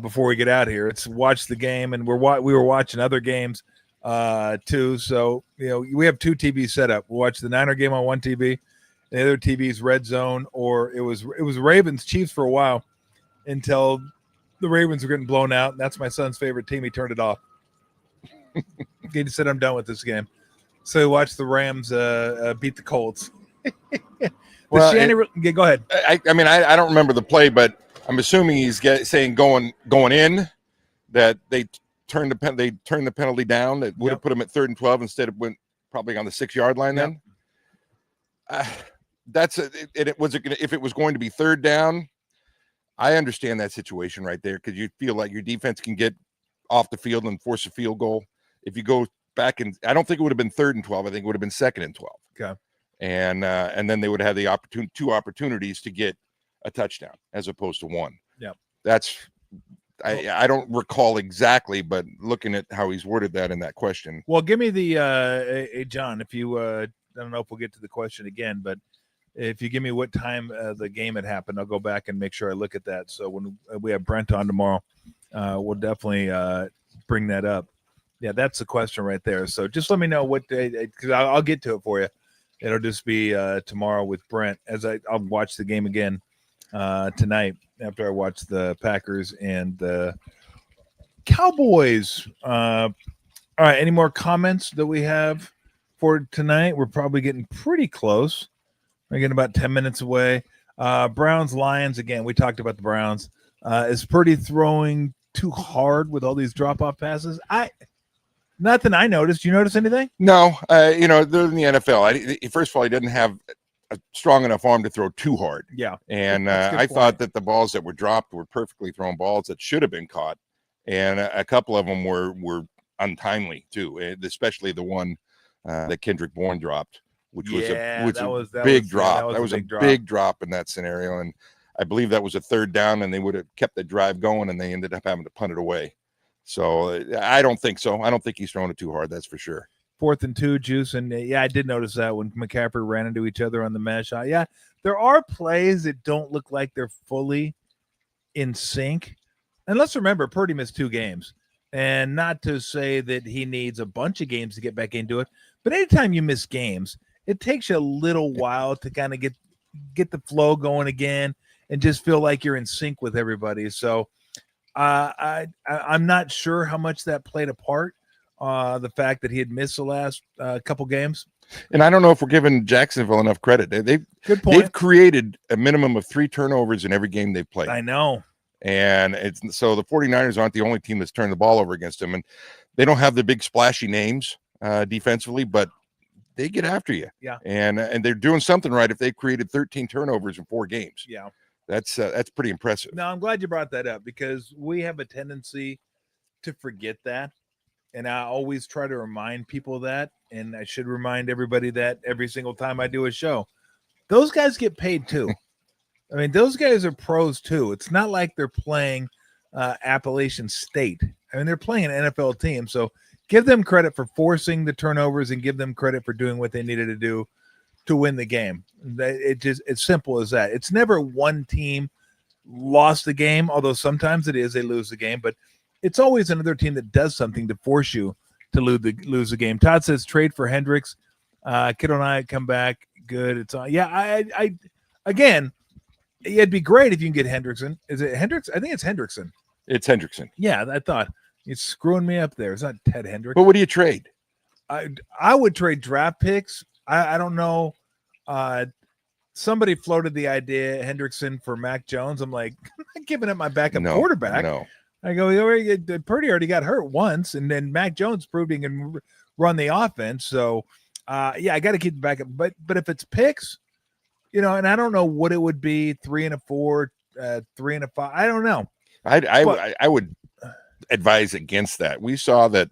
before we get out here. It's watch the game, and we were watching other games too. So we have 2 TVs set up. We watch the Niner game on one TV, and the other TV's Red Zone, or it was Ravens Chiefs for a while until the Ravens were getting blown out, and that's my son's favorite team. He turned it off. He just said, I'm done with this game. So he watched the Rams beat the Colts. Well, Go ahead. I mean, I don't remember the play, but I'm assuming he's saying going in that they turned the penalty down. That would have put him at 3rd and 12 instead of went probably on the 6-yard line. Then if it was going to be 3rd down, I understand that situation right there because you feel like your defense can get off the field and force a field goal. If you go back and I don't think it would have been 3rd and 12. I think it would have been 2nd and 12. Okay. And then they would have the two opportunities to get a touchdown as opposed to one. Yeah. That's I don't recall exactly, but looking at how he's worded that in that question. Well, give me the John, if you I don't know if we'll get to the question again, but if you give me what time the game had happened, I'll go back and make sure I look at that. So when we have Brent on tomorrow, we'll definitely bring that up. Yeah, that's the question right there. So just let me know what day, because I'll get to it for you. It'll just be tomorrow with Brent as I'll watch the game again tonight after I watch the Packers and the Cowboys. All right, any more comments that we have for tonight? We're probably getting pretty close. We're getting about 10 minutes away. Browns, Lions, again, we talked about the Browns. Is Purdy throwing too hard with all these drop-off passes? Nothing I noticed. You notice anything? No, they're in the NFL. First of all, he didn't have a strong enough arm to throw too hard. Yeah. And I thought that the balls that were dropped were perfectly thrown balls that should have been caught. And a couple of them were untimely too, especially the one that Kendrick Bourne dropped, which was a big drop. That was a big drop in that scenario. And I believe that was a 3rd down and they would have kept the drive going and they ended up having to punt it away. So I don't think so. I don't think he's throwing it too hard. That's for sure. 4th and 2, Juice. And I did notice that when McCaffrey ran into each other on the mesh. Yeah, there are plays that don't look like they're fully in sync. And let's remember, Purdy missed 2 games. And not to say that he needs a bunch of games to get back into it, but anytime you miss games, it takes you a little while to kind of get the flow going again and just feel like you're in sync with everybody. So I'm not sure how much that played a part. The fact that he had missed the last couple games. And I don't know if we're giving Jacksonville enough credit. They've created a minimum of 3 turnovers in every game they've played. I know. And so the 49ers aren't the only team that's turned the ball over against them. And they don't have the big splashy names defensively, but they get after you. Yeah. And they're doing something right if they created 13 turnovers in 4 games. Yeah. That's pretty impressive. No, I'm glad you brought that up because we have a tendency to forget that. And I always try to remind people that, and I should remind everybody that every single time I do a show. Those guys get paid too. I mean, those guys are pros too. It's not like they're playing Appalachian State. I mean, they're playing an NFL team. So give them credit for forcing the turnovers and give them credit for doing what they needed to do to win the game. It's simple as that. It's never one team lost the game, although sometimes it is they lose the game, but it's always another team that does something to force you to lose the game. Todd says trade for Hendricks. Kiddo and I come back. Good. It's on. Yeah. I again, it'd be great if you can get Hendrickson. Is it Hendricks? I think it's Hendrickson. It's Hendrickson. Yeah. I thought it's screwing me up there. It's not Ted Hendricks. But what do you trade? I would trade draft picks. I don't know. Somebody floated the idea Hendrickson for Mac Jones. I'm like, I'm not giving up my backup quarterback. No. I go, Purdy already got hurt once, and then Mac Jones proved he can run the offense. So, I got to keep the backup. But if it's picks, and I don't know what it would be, 3 and a 4, 3 and a 5. I don't know. I would advise against that. We saw that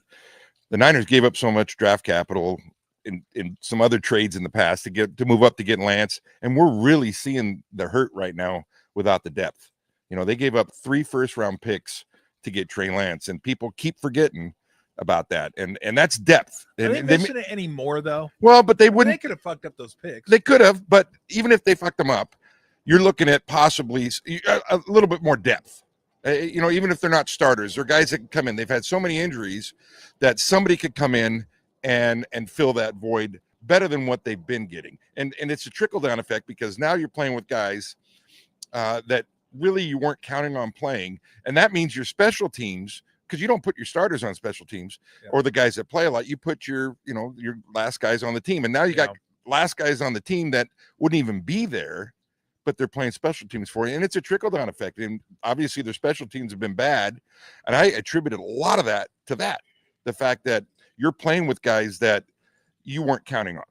the Niners gave up so much draft capital in some other trades in the past to move up to get Lance, and we're really seeing the hurt right now without the depth. They gave up 3 first-round picks to get Trey Lance, and people keep forgetting about that. And that's depth. Are they missing it anymore, though? Well, but they wouldn't. They could have fucked up those picks. They could have, but even if they fucked them up, you're looking at possibly a little bit more depth. Even if they're not starters, they're guys that can come in. They've had so many injuries that somebody could come in and fill that void better than what they've been getting. And it's a trickle-down effect because now you're playing with guys that really you weren't counting on playing. And that means your special teams, because you don't put your starters on special teams or the guys that play a lot, you put your last guys on the team. And now you got last guys on the team that wouldn't even be there, but they're playing special teams for you. And it's a trickle-down effect. And obviously their special teams have been bad. And I attributed a lot of that to that. The fact that you're playing with guys that you weren't counting on.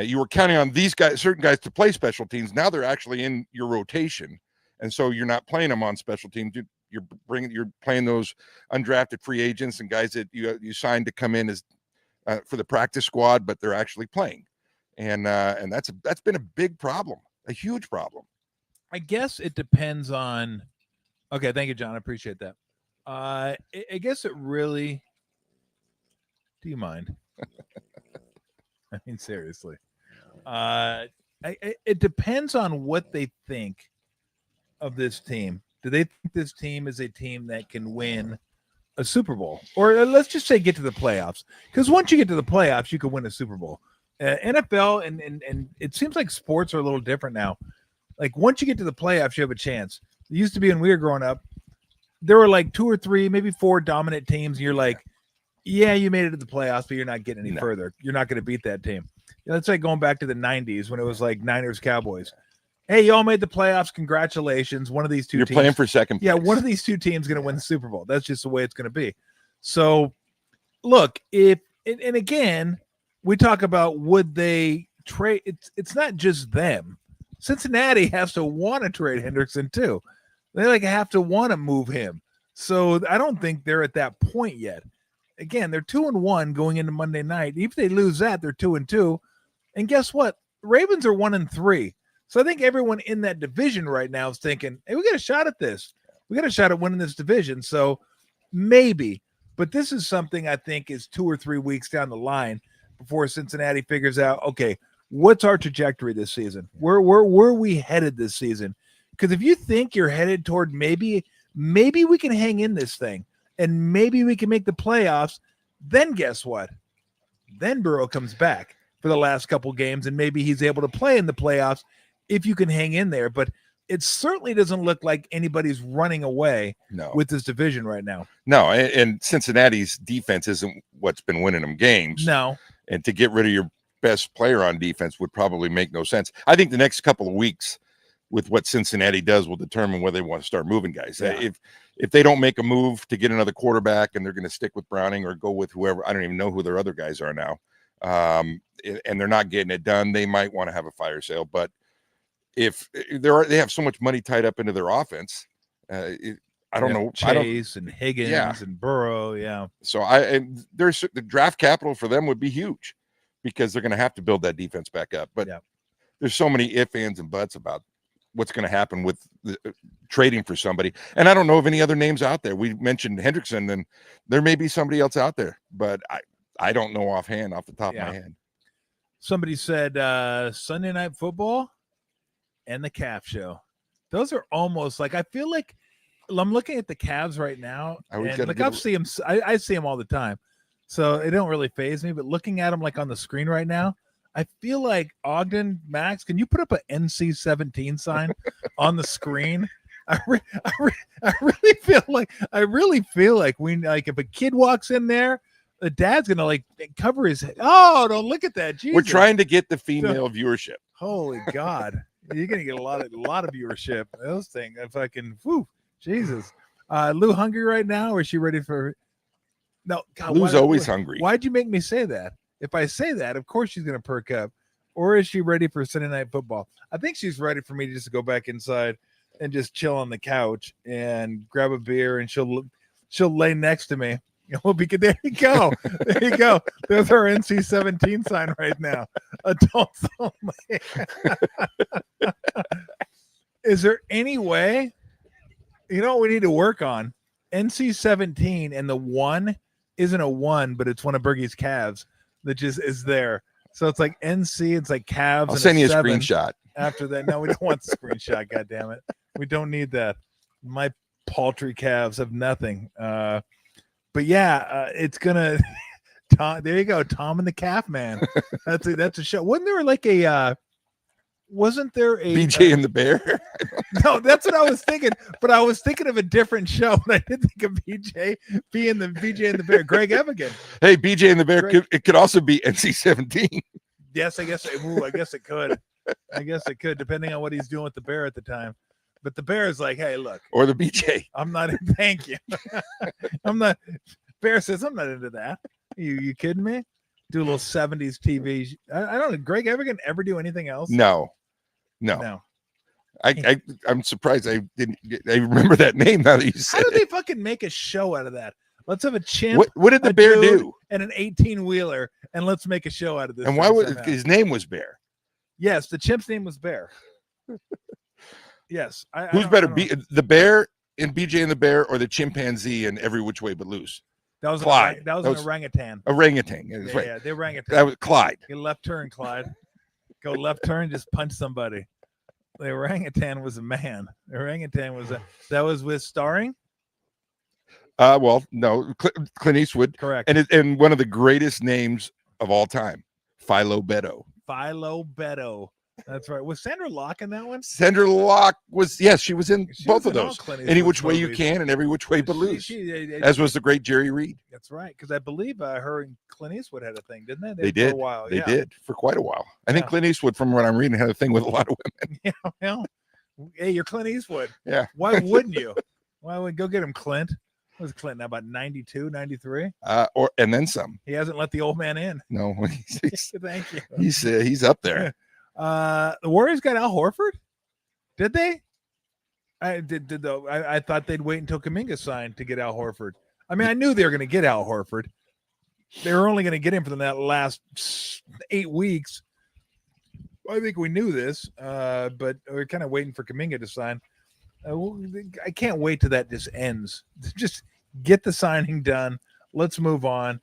You were counting on these guys, certain guys, to play special teams. Now they're actually in your rotation. And so you're not playing them on special teams. You're playing those undrafted free agents and guys that you signed to come in as for the practice squad, but they're actually playing. And that's been a big problem, a huge problem. I guess it depends on. Okay, thank you, John. I appreciate that. I guess it really. Do you mind? I mean, seriously. It depends on what they think of this team. Do they think this team is a team that can win a Super Bowl? Or let's just say get to the playoffs. Because once you get to the playoffs, you can win a Super Bowl. NFL and it seems like sports are a little different now. Like once you get to the playoffs, you have a chance. It used to be when we were growing up, there were like 2 or 3, maybe 4 dominant teams. And you're like, yeah, you made it to the playoffs, but you're not getting any further. You're not going to beat that team. That's like going back to the 90s when it was like Niners, Cowboys. Hey, y'all made the playoffs. Congratulations. One of these two teams. You're playing for second place. Yeah, one of these two teams is going to win the Super Bowl. That's just the way it's going to be. So, look, and again, we talk about would they trade. It's not just them. Cincinnati has to want to trade Hendrickson too. They like have to want to move him. So I don't think they're at that point yet. Again, they're 2-1 going into Monday night. If they lose that, they're 2-2. And guess what? Ravens are 1-3. So I think everyone in that division right now is thinking, hey, we got a shot at this. We got a shot at winning this division. So maybe. But this is something I think is 2 or 3 weeks down the line before Cincinnati figures out, okay, what's our trajectory this season? Where are we headed this season? Because if you think you're headed toward maybe we can hang in this thing and maybe we can make the playoffs, then guess what? Then Burrow comes back for the last couple games and maybe he's able to play in the playoffs if you can hang in there. But it certainly doesn't look like anybody's running away with this division right now. No, and Cincinnati's defense isn't what's been winning them games. No. And to get rid of your best player on defense would probably make no sense. I think the next couple of weeks with what Cincinnati does will determine whether they want to start moving guys. Yeah. If they don't make a move to get another quarterback and they're going to stick with Browning or go with whoever, I don't even know who their other guys are now, and they're not getting it done, they might want to have a fire sale. But if they have so much money tied up into their offense, I don't know. Chase and Higgins and Burrow. Yeah. So there's the draft capital for them would be huge because they're going to have to build that defense back up. But there's so many ifs, ands, and buts about what's going to happen with trading for somebody. And I don't know of any other names out there. We mentioned Hendrickson, and there may be somebody else out there, but I don't know offhand off the top of my head. Somebody said Sunday Night Football and the Calf Show. Those are almost like, I feel like I'm looking at the Cavs right now. And like I've seen them, I see them all the time. So it don't really faze me, but looking at them like on the screen right now, I feel like Ogden, Max, can you put up an NC-17 sign on the screen? I really feel like we like if a kid walks in there, the dad's gonna like cover his head. Oh, don't look at that. Jesus. We're trying to get the female viewership. Holy God. You're gonna get a lot of viewership. Those things. If I can, Jesus. Lou hungry right now, or is she ready for no? God, Lou's always hungry. Why'd you make me say that? If I say that, of course she's gonna perk up. Or is she ready for Sunday Night Football? I think she's ready for me just to go back inside and just chill on the couch and grab a beer, and she'll lay next to me. We'll be good. There you go. There you go. There's our NC-17 sign right now. Adults only. Is there any way? You know what we need to work on? NC-17 and the 1 isn't a 1, but it's one of Bergie's calves that just is there. So it's like NC, it's like calves. I'll send you a screenshot. After that, no, we don't want the screenshot. God damn it. We don't need that. My paltry calves have nothing. But yeah, it's gonna. Tom, there you go, Tom and the Calf Man. That's a show. Wasn't there like a? Wasn't there a BJ and the Bear? No, that's what I was thinking. But I was thinking of a different show. But I didn't think of BJ and the Bear. Greg Evigan. Hey, BJ and the Bear. It could also be NC-17. Yes, I guess it could. I guess it could, depending on what he's doing with the Bear at the time. But the Bear is like, hey, look. Or the BJ. I'm not thank you. I'm not Bear says I'm not into that. You kidding me? Do a little 70s TV. I don't know. Greg Evigan ever do anything else? No. I'm surprised I didn't. I remember that name now that you said. How did they fucking make a show out of that? Let's have a chimp. What did the Bear do? And an 18-wheeler, and let's make a show out of this. And why was his name was Bear? Yes, the chimp's name was Bear. Yes. Who's better, the Bear in BJ and the Bear, or the chimpanzee in Every Which Way But Loose? That was Clyde. That was an orangutan. Orangutan. Yeah, right. yeah, the orangutan. That was Clyde. Get left turn, Clyde. Go left turn, just punch somebody. The orangutan was a man. The orangutan was that was with starring. Well, no, Clint Eastwood. Correct. And one of the greatest names of all time, Philo Beto. Philo Beto. That's right. Was Sandra Locke in that one? Sandra Locke was, yes, she was in both of in those. Any Which Way You Can and Every Which Way But Loose. As was the great Jerry Reed. That's right. Because I believe her and Clint Eastwood had a thing, didn't they? They did. For a while. They did for quite a while. I think Clint Eastwood, from what I'm reading, had a thing with a lot of women. Yeah. Well, hey, you're Clint Eastwood. Yeah. Why wouldn't you? Why would go get him, Clint? What was Clint now, about 92, 93? And then some. He hasn't let the old man in. No. Thank you. He's up there. The Warriors got Al Horford? Did they? I thought they'd wait until Kuminga signed to get Al Horford. I mean, I knew they were going to get Al Horford. They were only going to get him for that last 8 weeks. I think we knew this, but we're kind of waiting for Kuminga to sign. I can't wait till that just ends. Just get the signing done. Let's move on.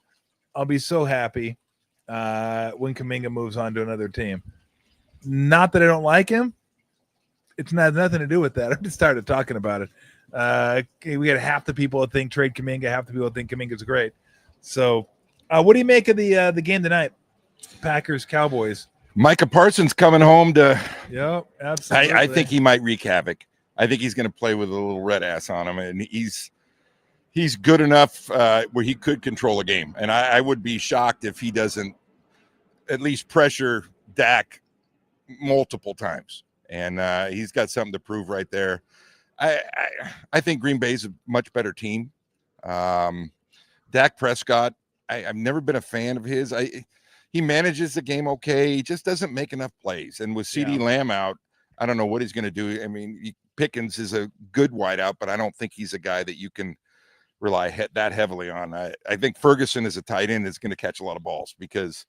I'll be so happy when Kuminga moves on to another team. Not that I don't like him. It's nothing to do with that. I just started talking about it. We got half the people that think trade Kuminga, half the people that think Kuminga's great. So, what do you make of the game tonight? Packers Cowboys. Micah Parsons coming home to. Yep, absolutely. I think he might wreak havoc. I think he's going to play with a little red ass on him, and he's good enough where he could control a game. And I would be shocked if he doesn't at least pressure Dak multiple times. And he's got something to prove right there. I think Green Bay's a much better team. Dak Prescott, I've never been a fan of his. He manages the game okay. He just doesn't make enough plays. And with CeeDee Lamb out, I don't know what he's going to do. I mean, Pickens is a good wideout, but I don't think he's a guy that you can rely that heavily on. I think Ferguson as a tight end is going to catch a lot of balls because,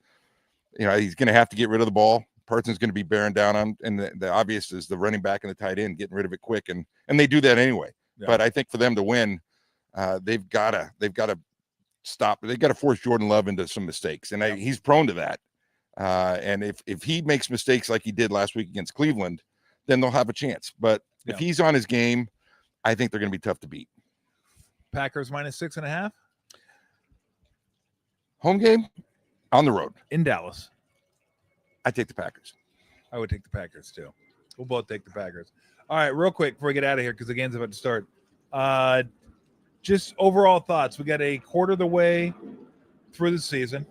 he's going to have to get rid of the ball. Parsons going to be bearing down on, and the obvious is the running back and the tight end getting rid of it quick, and they do that anyway. Yeah. But I think for them to win, they've got to stop. They've got to force Jordan Love into some mistakes, and he's prone to that. And if he makes mistakes like he did last week against Cleveland, then they'll have a chance. But if he's on his game, I think they're going to be tough to beat. Packers -6.5. Home game on the road in Dallas. I take the Packers. I would take the Packers too. We'll both take the Packers. All right, real quick before we get out of here because the game's about to start. Just overall thoughts. We got a quarter of the way through the season.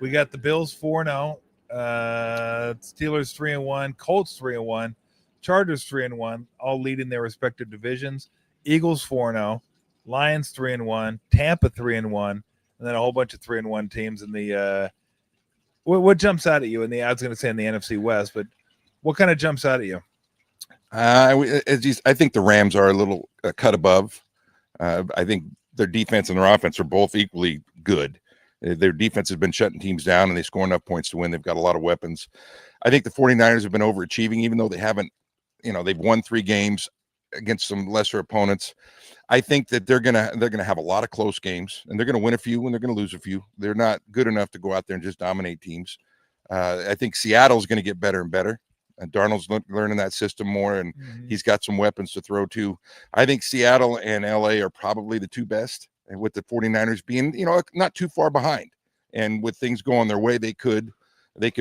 We got the Bills 4-0, Steelers 3-1, Colts 3-1, Chargers 3-1, all leading their respective divisions. Eagles 4-0, Lions 3-1, Tampa 3-1, and then a whole bunch of 3-1 teams in the. What jumps out at you in the? I was going to say in the NFC West, but what kind of jumps out at you? I think the Rams are a little cut above. I think their defense and their offense are both equally good. Their defense has been shutting teams down, and they score enough points to win. They've got a lot of weapons. I think the 49ers have been overachieving, even though they haven't. They've won 3 games against some lesser opponents. I think that they're gonna have a lot of close games, and they're gonna win a few, and they're gonna lose a few. They're not good enough to go out there and just dominate teams. I think Seattle's going to get better and better. And Darnold's learning that system more, and he's got some weapons to throw to. I think Seattle and LA are probably the 2 best, and with the 49ers being, not too far behind. And with things going their way, they could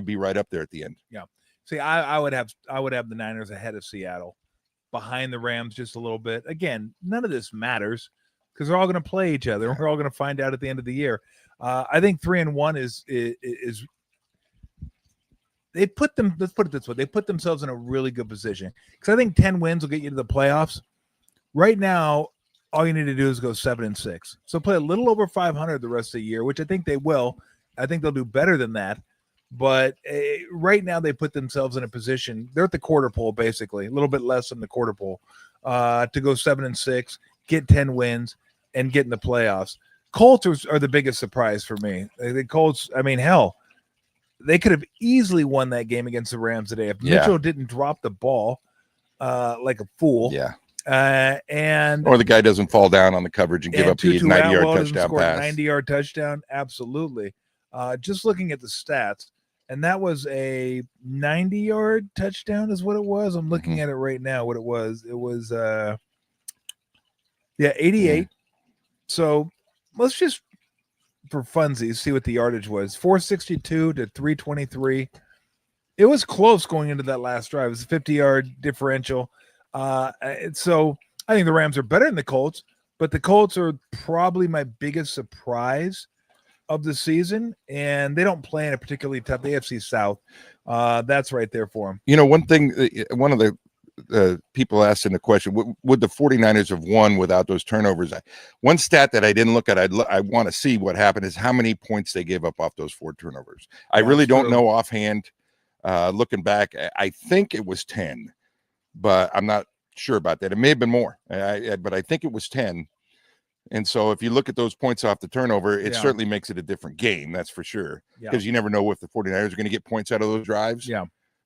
be right up there at the end. Yeah. See, I would have the Niners ahead of Seattle, behind the Rams just a little bit. Again, none of this matters because they're all going to play each other. We're all going to find out at the end of the year. I think 3-1 is let's put it this way, they put themselves in a really good position, because I think 10 wins will get you to the playoffs. Right now, all you need to do is go 7-6. So play a little over 500 the rest of the year, which I think they will. I think they'll do better than that. But right now, they put themselves in a position. They're at the quarter pole, basically, a little bit less than the quarter pole, to go 7-6, get 10 wins, and get in the playoffs. Colts are the biggest surprise for me. The Colts, I mean, hell, they could have easily won that game against the Rams today if Mitchell didn't drop the ball like a fool. Yeah. And or the guy doesn't fall down on the coverage and give up the 90-yard touchdown pass. 90-yard touchdown, absolutely. Just looking at the stats, and that was a 90-yard touchdown is what it was. I'm looking at it right now, what it was. It was 88. So let's just, for funsies, see what the yardage was. 462 to 323. It was close going into that last drive. It was a 50-yard differential. So I think the Rams are better than the Colts, but the Colts are probably my biggest surprise of the season, and they don't play in a particularly tough AFC South. That's right there for them. You know, one thing, one of the people asked in the question, would the 49ers have won without those turnovers? One stat that I didn't look at, I want to see what happened, is how many points they gave up off those 4 turnovers. I really don't know offhand. Looking back, I think it was 10, but I'm not sure about that. It may have been more, but I think it was 10. And so if you look at those points off the turnover, it certainly makes it a different game. That's for sure. Because you never know if the 49ers are going to get points out of those drives. Yeah.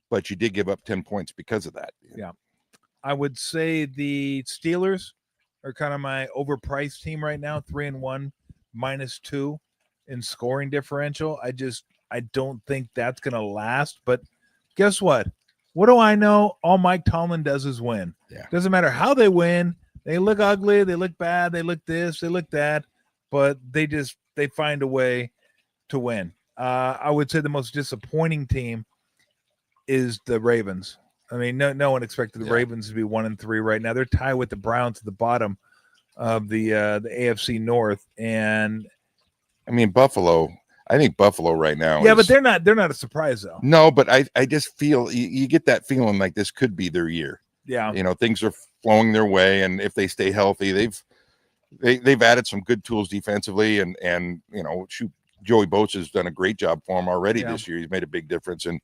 But you did give up 10 points because of that. Yeah. I would say the Steelers are kind of my overpriced team right now, 3-1, -2 in scoring differential. I don't think that's going to last. But guess what? What do I know? All Mike Tomlin does is win. Yeah. Doesn't matter how they win. They look ugly. They look bad. They look this. They look that. But they find a way to win. I would say the most disappointing team is the Ravens. I mean, no one expected the Ravens to be 1-3 right now. They're tied with the Browns at the bottom of the AFC North. And I mean, Buffalo. I think Buffalo right now. Yeah, but they're not a surprise though. No, but I just feel you get that feeling like this could be their year. Yeah. You know, things are flowing their way, and if they stay healthy, they've added some good tools defensively, and you know, Joey Bosa has done a great job for him already this year. He's made a big difference, and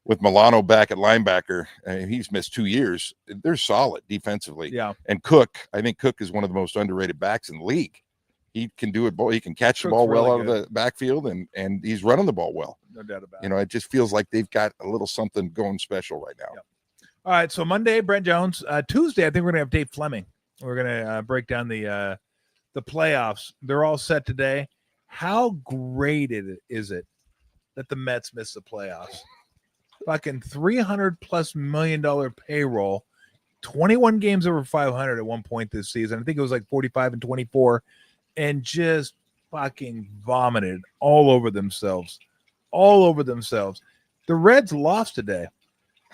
with Milano back at linebacker, he's missed 2 years. They're solid defensively. Yeah. And Cook, I think Cook is one of the most underrated backs in the league. He can do it. He can catch the ball well out of the backfield, and he's running the ball well. No doubt about it. You know, it just feels like they've got a little something going special right now. Yep. All right, so Monday, Brent Jones. Tuesday, I think we're going to have Dave Fleming. We're going to break down the playoffs. They're all set today. How great is it that the Mets missed the playoffs? Fucking $300+ million payroll, 21 games over 500 at one point this season. I think it was like 45-24, and just fucking vomited all over themselves. The Reds lost today.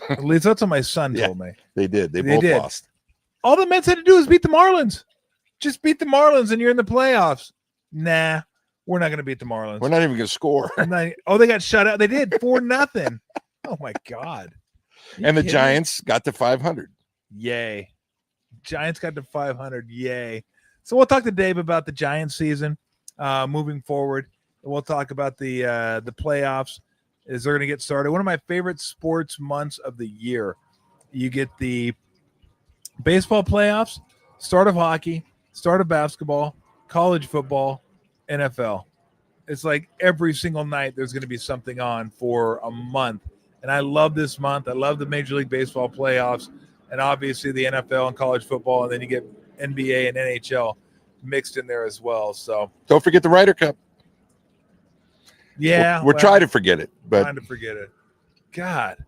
At least that's what my son told me. They did. They both lost. All the Mets had to do is beat the Marlins. Just beat the Marlins and you're in the playoffs. Nah, we're not going to beat the Marlins. We're not even going to score. They got shut out. They did 4-0. Oh my God. And the Giants got to 500. Yay. Giants got to 500. Yay. So we'll talk to Dave about the Giants season moving forward. We'll talk about the playoffs as they're going to get started. One of my favorite sports months of the year. You get the baseball playoffs, start of hockey, start of basketball, college football, NFL. It's like every single night there's going to be something on for a month. And I love this month. I love the Major League Baseball playoffs, and obviously the NFL and college football, and then you get NBA and NHL mixed in there as well. So don't forget the Ryder Cup. Yeah, we're trying to forget it, but trying to forget it. God,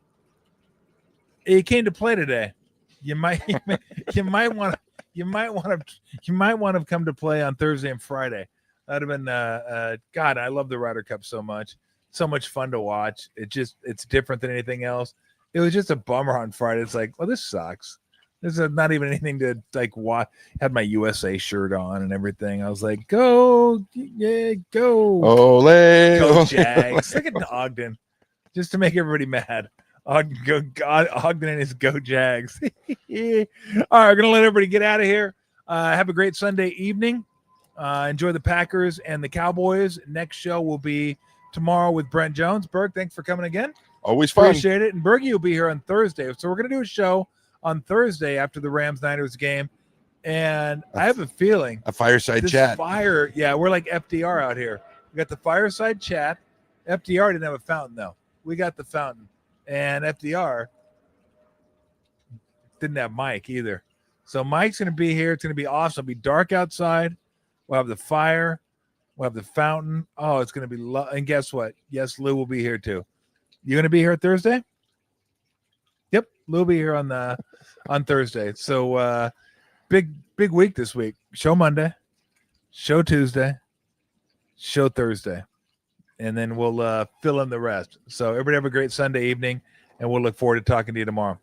he came to play today. You might want to come to play on Thursday and Friday. That'd have been God. I love the Ryder Cup so much. So much fun to watch. It's different than anything else. It was just a bummer on Friday. It's like, well, this sucks. There's not even anything to like watch. Had my USA shirt on and everything. I was like, go, yeah, go. Ole, go Jags. Look at Ogden. just to make everybody mad. Ogden and his Go Jags. All right, we're gonna let everybody get out of here. Have a great Sunday evening. Enjoy the Packers and the Cowboys. Next show will be tomorrow with Brent Jones. Berg, thanks for coming again. Always fun. Appreciate it. And Bergie will be here on Thursday. So we're going to do a show on Thursday after the Rams-Niners game. And I have a feeling. A fireside chat. We're like FDR out here. We got the fireside chat. FDR didn't have a fountain, though. We got the fountain. And FDR didn't have Mike either. So Mike's going to be here. It's going to be awesome. It'll be dark outside. We'll have the fire. We'll have the fountain. Oh, it's going to be and guess what? Yes, Lou will be here too. You going to be here Thursday? Yep, Lou will be here on Thursday. So big week this week. Show Monday, show Tuesday, show Thursday, and then we'll fill in the rest. So everybody have a great Sunday evening, and we'll look forward to talking to you tomorrow.